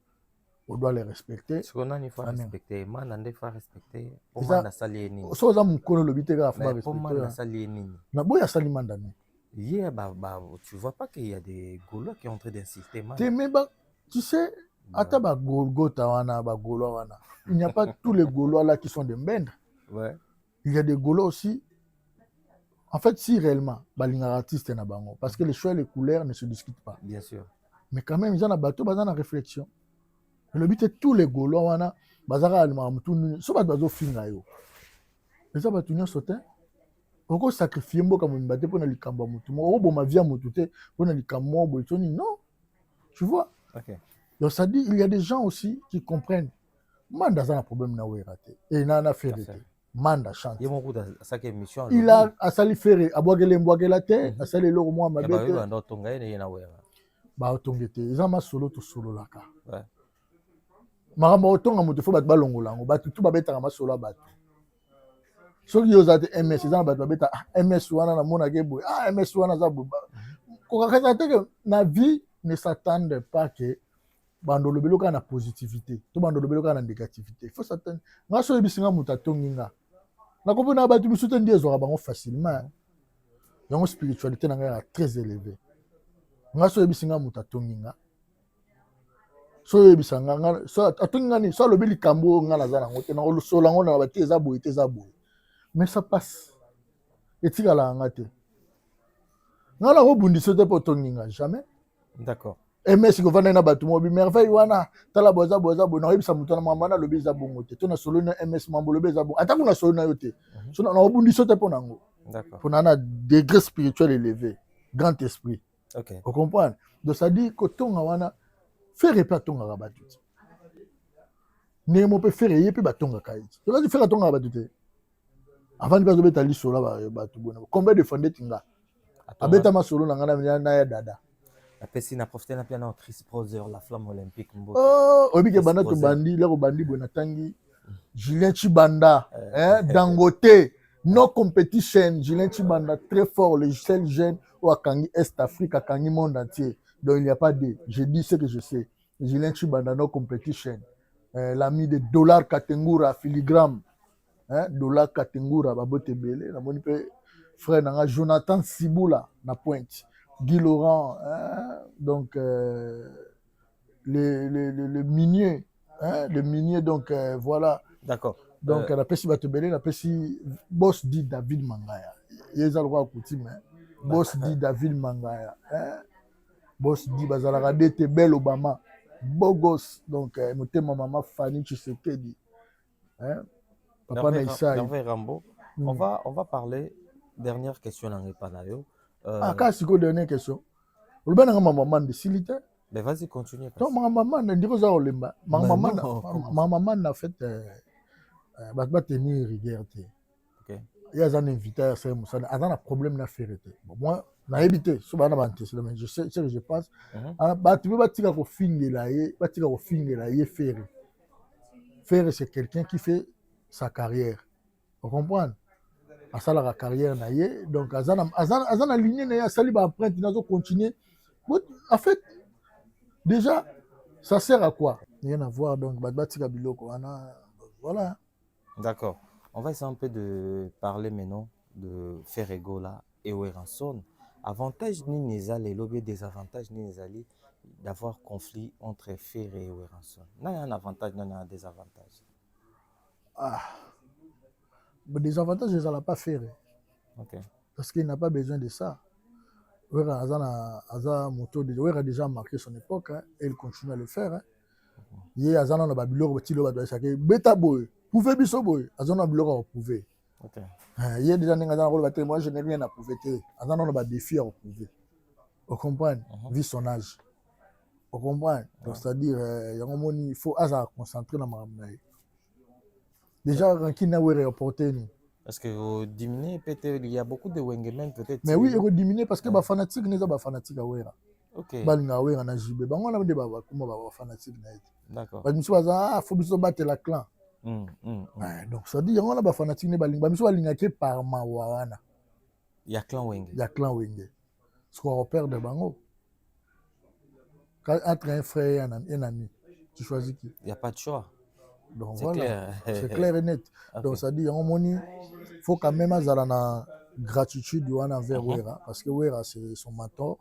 On doit les respecter. Ce qu'on a, il faut respecter. Manda, il faut respecter. Pour Ça- Manda, ça l'est ni. So, ça, mon colo, le bité, il faut Mais pour Manda, respecter. ça l'est ni. Na boya sali Manda. Yeah, tu vois pas qu'il y a des Gaulois qui sont en train d'insister, Manda. Mais tu sais, ata ba Golgotha wana, ba Gaulois wana. Il n'y a pas tous les Gaulois là qui sont des mbèndres. Ouais. Il y a des Gaulois aussi. En fait, si réellement, balinga artiste na bango, parce que les choix et les couleurs ne se discutent pas. Bien sûr. Mais quand même, ils ont un bateau, ils ont une réflexion. Le but est tous les Gaulois wana, bazara alima mutu, so ba bazo finga yo. Les abatu nyo sote. Oko sacrifier mboka mo mbate pona likamba mutu. Mo bo ma via mutu te pona likamba bo toni non. Tu vois? Ok. Donc ça dit il y a des gens aussi qui comprennent. Manda ça un problème na raté. Et na fait Tout à fait. raté. Manda chante. Il y a beaucoup de ça qui est mission. Il a asali faire abwagele mbwagela te, asali loro mo Bah, mabete. oui, dans ton gars, il y en a ouais. Ba otongete. Ils ont ma solo to solo laka. Ouais. Maramba otonga mutu fo bat balongola ngo batu tu babeta ma solo batu. Soki yo za te MS ils ont bat babeta MS wana na mona ke boy. MS wana za boy. Ko ka te que na vie ne s'attendent pas que bando lobelo kana positivité. To bando lobelo kana négativité. Il faut s'attendre. Nga so ebisinga mutu atonginga. Na comprendre batu biso te ndié zo bango facilement. Yango spiritualité na nga très élevée. Nga so ebisinga mutu atonginga. So ebisanga nga so atonginga ni so lobeli kambo nga na za nango te na so lango na bati eza boy te eza boy. Mais ça passe. Etikala nga te. Nga la ko bundisa te potonginga jamais. D'accord. MS ko vana na batu mo bi merveille wana tala boza bo na ebisa mutu na mama na lobi za bongo te. To na solo na MS mambo lobi za bongo. Ata kuna solo na yo te. So na bundisa te ponango. D'accord. Pour un degré spirituel élevé, grand esprit. Ok. Vous comprenez? Donc ça dit que ton wana faire et pas ton rabattu. Némo peut faire et puis batonga kaït. Tu vas faire ton rabattu. Avant de passer à l'issue là, combien de fondés tinga? Abeta ma solo na ya dada. La pessi n'a profité na piano Chris Brother, la flamme olympique. Oh, obi ke banda to bandi, là bandi bonatangi. Julien Chibanda, Dangote. No competition, Julien Chibanda très fort, le seul jeune au Akangi Est Afrique, Akangi monde entier. Donc il n'y a pas de. Je dis ce que je sais. Julien Chibanda, no competition. L'ami de Dollar Katengura, filigrane. Dollar Katengura, Babote Bele. La moni frère Nanga, Jonathan Siboula, na pointe. Guy Laurent, donc le minier. Le minier, donc voilà. D'accord. Donc, la pesi Batebele, la pesi boss dit David Mangaya. Il y a le roi coutume. Boss dit David Mangaya. Boss dit Bazalara Dete Bel Obama. Beau gosse. Donc, noté ma maman Fanny Tshisekedi. Papa Naïssa. Rambo. On va parler. Dernière question dans les panayo. Quand c'est quoi dernière question? Vous avez ma maman de Silite? Mais vas-y, continue. Non, ma maman, on dit que Olemba. Ma maman a fait. Va tenir rigueur. Ok. Il y a un invité à faire Moussa. Il y a un problème à faire. Moi, je n'ai évité. Je sais ce que je pense. Tu peux pas tirer au finger là. Faire, c'est quelqu'un qui fait sa carrière. Vous comprenez? À ça, la carrière, donc, Azan a ligné, à Sali va apprendre, il a continué. En fait, déjà, ça sert à quoi? Rien à voir. Donc, voilà. D'accord. On va essayer un peu de parler maintenant de Ferregola et Weranson. Avantage ni les lobby, désavantage ni les d'avoir conflit entre Ferre et Weranson. Il y a un avantage, il y a un désavantage. Ah, mais des avantages, ils n'allaient pas faire. Ok. Parce qu'il n'a pas besoin de ça. Wera a déjà marqué son époque, hein, et il continue à le faire. Hein. Il y a un babilor qui est bêta boy. Pouvez biso boy. Azana bilor à prouver. Ok. Il y a déjà un rôle battu. Moi, je n'ai rien à prouver. Azana a défi à prouver. Vous comprenez? Vu son âge. Vous comprenez? Donc, c'est-à-dire, il faut se concentrer dans ma main. Déjà, Rankina Wera est porté. Parce que vous diminuez, peut-être, il y a beaucoup de Wengemen, peut-être. Mais oui, il est diminué parce que les fanatiques ne sont pas fanatiques à Wera. Ok. Balinga Wera na JB. On a des fanatiques. D'accord. Parce que il faut bien battre la clan. Donc, ça dit, on a des fanatiques ne balinga. Mais balinga qui par Mawana. Il y a clan Wenge. Il y a clan Wenge. Ce qu'on repère de Bango. Entre un frère et un ami, tu choisis qui? Il n'y a pas de choix. Donc c'est voilà, clair. C'est clair et net. Okay. Donc ça dit, il faut quand même avoir une gratitude envers Wera, parce que Wera c'est son mentor.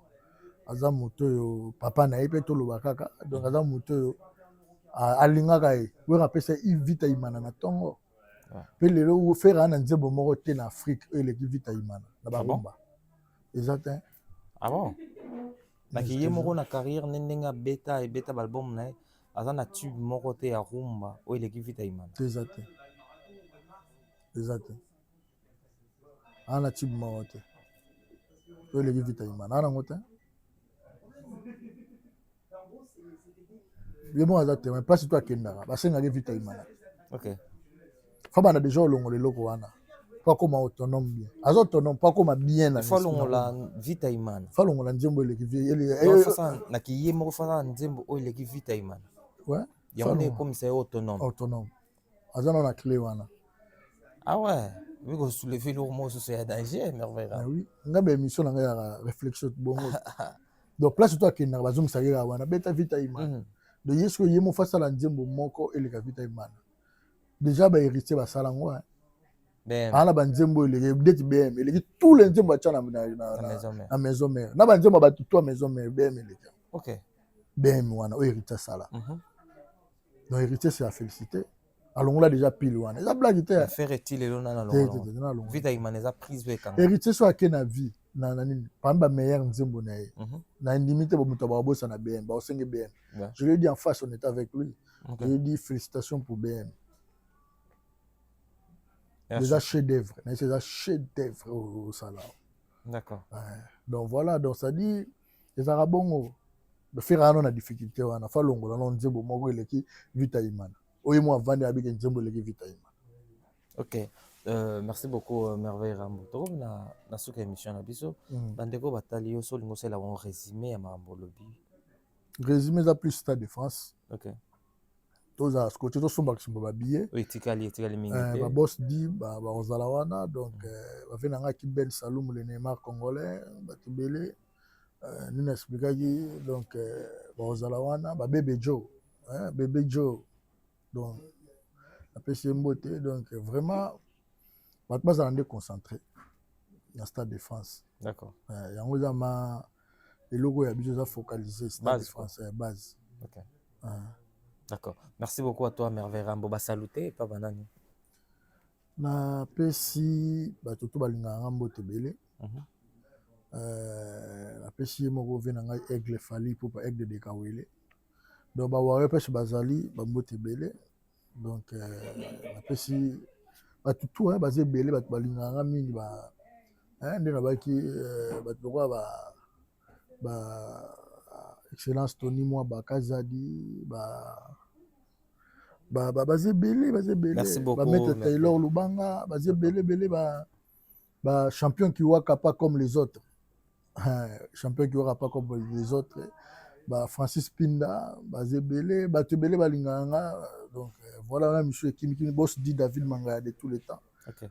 Aza moto papa na yepe to lobakaka. Donc aza moto alingaka ye. Wera pesa vite imana na tongo. Pe lelo faire na nzembo moko te na Afrique et l'équipe vite imana na babomba. Exact. Ah bon? Na ki yemoko na carrière nendenga beta et beta album na aza na tube moko te ya rumba o l'équipe vite imana. Exact. Exact. Ana tube moko te. O l'équipe vite imana. Ana ngote. Le mot azate, mais pas si toi kendara. Parce que na vite imana. OK. Faba na déjà longo le loko wana. Pas comme autonome bien. Azo autonome pas comme bien na. Fa longo la vite imana. Fa longo la nzembo l'équipe na ki yemoko fa nzembo o l'équipe vite imana. Ouais. Yamone comme c'est autonome. Autonome. Azo na clé wana. Ah ouais. Oui, vous soulevez le mot sur ce danger, merveilleux. Ah oui. Nga be émission na nga réflexion bongo. Donc place toi qui na bazum sagira wana beta vite imana. De yesko yemo face à la nzembo moko et le vite imana. Déjà ba héritier ba salango hein. Ana ba nzembo le deti BM le tous les nzembo cha na maison mère. Na ba nzembo ba tout à maison mère BM le. OK. BM wana o héritier sala. Donc héritier c'est à féliciter. Alors on l'a déjà pile wana. Ça blague était. Faire est-il lona na longo. Vita imaneza prise be kanga. Héritier soit ke na vie na nini pamba meilleur nzembo na ye. Na limite bo muto ba bossa na BM, ba osenge BM. Je lui ai dit en face on était avec lui. Je lui ai dit félicitations pour BM. Déjà chef-d'œuvre, mais c'est un chef-d'œuvre au salaire. D'accord. Donc voilà, donc ça dit les Arabes de faire un an de difficulté on a fait longo là on nzembo moko eleki vita imana. Oyo mo vendre avec nzembo eleki vita imana. OK. Merci beaucoup Merveille Rambo. To na suka émission na biso bandeko batali yo so lingo sela on résumé ya mambo lobi. Résumé ça plus Stade de France. OK. Tous à ce côté tous sont bakimba ba billet. Oui, tikali mingi. Ba boss dit ba ozala wana donc ba fait nanga ki Ben Saloum le Neymar congolais ba tibele nous expliquaki donc ba ozala wana ba bébé Joe bébé Joe donc après c'est mboté donc vraiment ba pas en concentré dans Stade de France. D'accord. Yango za ma et logo ya biso za focaliser Stade de France base. OK. D'accord. Merci beaucoup à toi, Merveille Rambo. Ba saluter, pas banani. Na pesi ba toto balinga ngambo tebele. Na pesi moko vena ngai Aigle Fali pour pas Aigle de Kawele. Donc ba wa pesi bazali ba mbote bele. Donc na pesi ba tutu hein bazé bele ba balinga nga mingi ba ndena ba ki ba toko ba excellence Tony moi ba Kazadi bazé belé. Merci beaucoup. Ba mettre Taylor Lubanga, bazé belé ba champion qui waka pas comme les autres. Champion qui waka pas comme les autres. Ba Francis Pinda, bazé belé, ba tebelé balinganga. Donc voilà là monsieur Kimi boss dit David Manga de tous les temps. OK.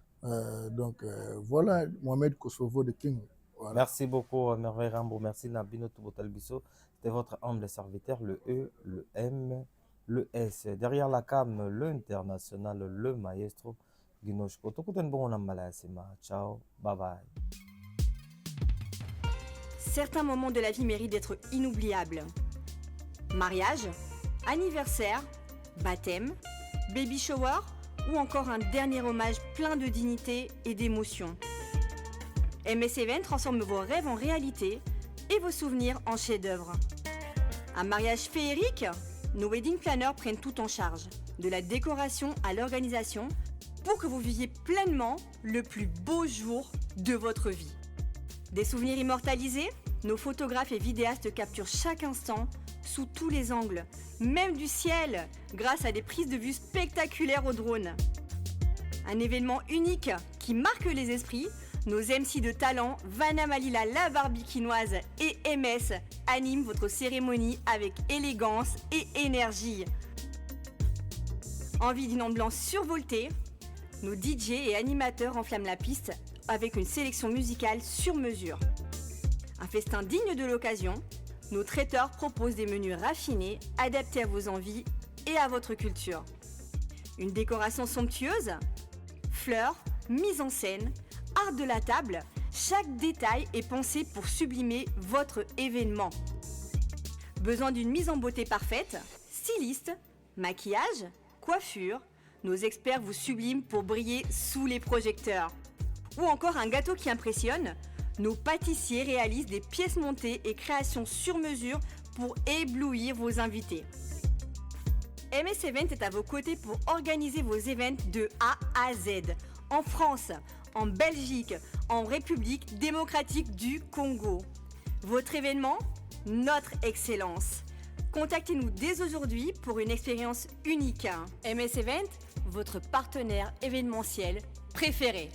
Donc voilà Mohamed Kosovo de King. Voilà. Merci beaucoup Merveille Rambo. Merci Nabino Toubotalbiso. C'était votre humble serviteur, le E, le M, le S. Derrière la cam, l'international, le maestro, Ginoshko. Tokutani bongo na mbala sema. Ciao. Bye bye. Certains moments de la vie méritent d'être inoubliables. Mariage, anniversaire, baptême, baby shower ou encore un dernier hommage plein de dignité et d'émotion. MS Event transforme vos rêves en réalité et vos souvenirs en chefs-d'œuvre. Un mariage féerique? Nos wedding planners prennent tout en charge, de la décoration à l'organisation, pour que vous viviez pleinement le plus beau jour de votre vie. Des souvenirs immortalisés? Nos photographes et vidéastes capturent chaque instant sous tous les angles, même du ciel, grâce à des prises de vue spectaculaires au drone. Un événement unique qui marque les esprits, nos MC de talent, Vanna Malila, la Barbikinoise et MS animent votre cérémonie avec élégance et énergie. Envie d'une ambiance survoltée? Nos DJ et animateurs enflamment la piste avec une sélection musicale sur mesure. Un festin digne de l'occasion, nos traiteurs proposent des menus raffinés, adaptés à vos envies et à votre culture. Une décoration somptueuse? Fleurs, mise en scène, art de la table, chaque détail est pensé pour sublimer votre événement. Besoin d'une mise en beauté parfaite? Styliste, maquillage, coiffure, nos experts vous subliment pour briller sous les projecteurs. Ou encore un gâteau qui impressionne? Nos pâtissiers réalisent des pièces montées et créations sur mesure pour éblouir vos invités. MS Event est à vos côtés pour organiser vos événements de A à Z, en France, en Belgique, en République démocratique du Congo. Votre événement? Notre excellence. Contactez-nous dès aujourd'hui pour une expérience unique. MS Event, votre partenaire événementiel préféré.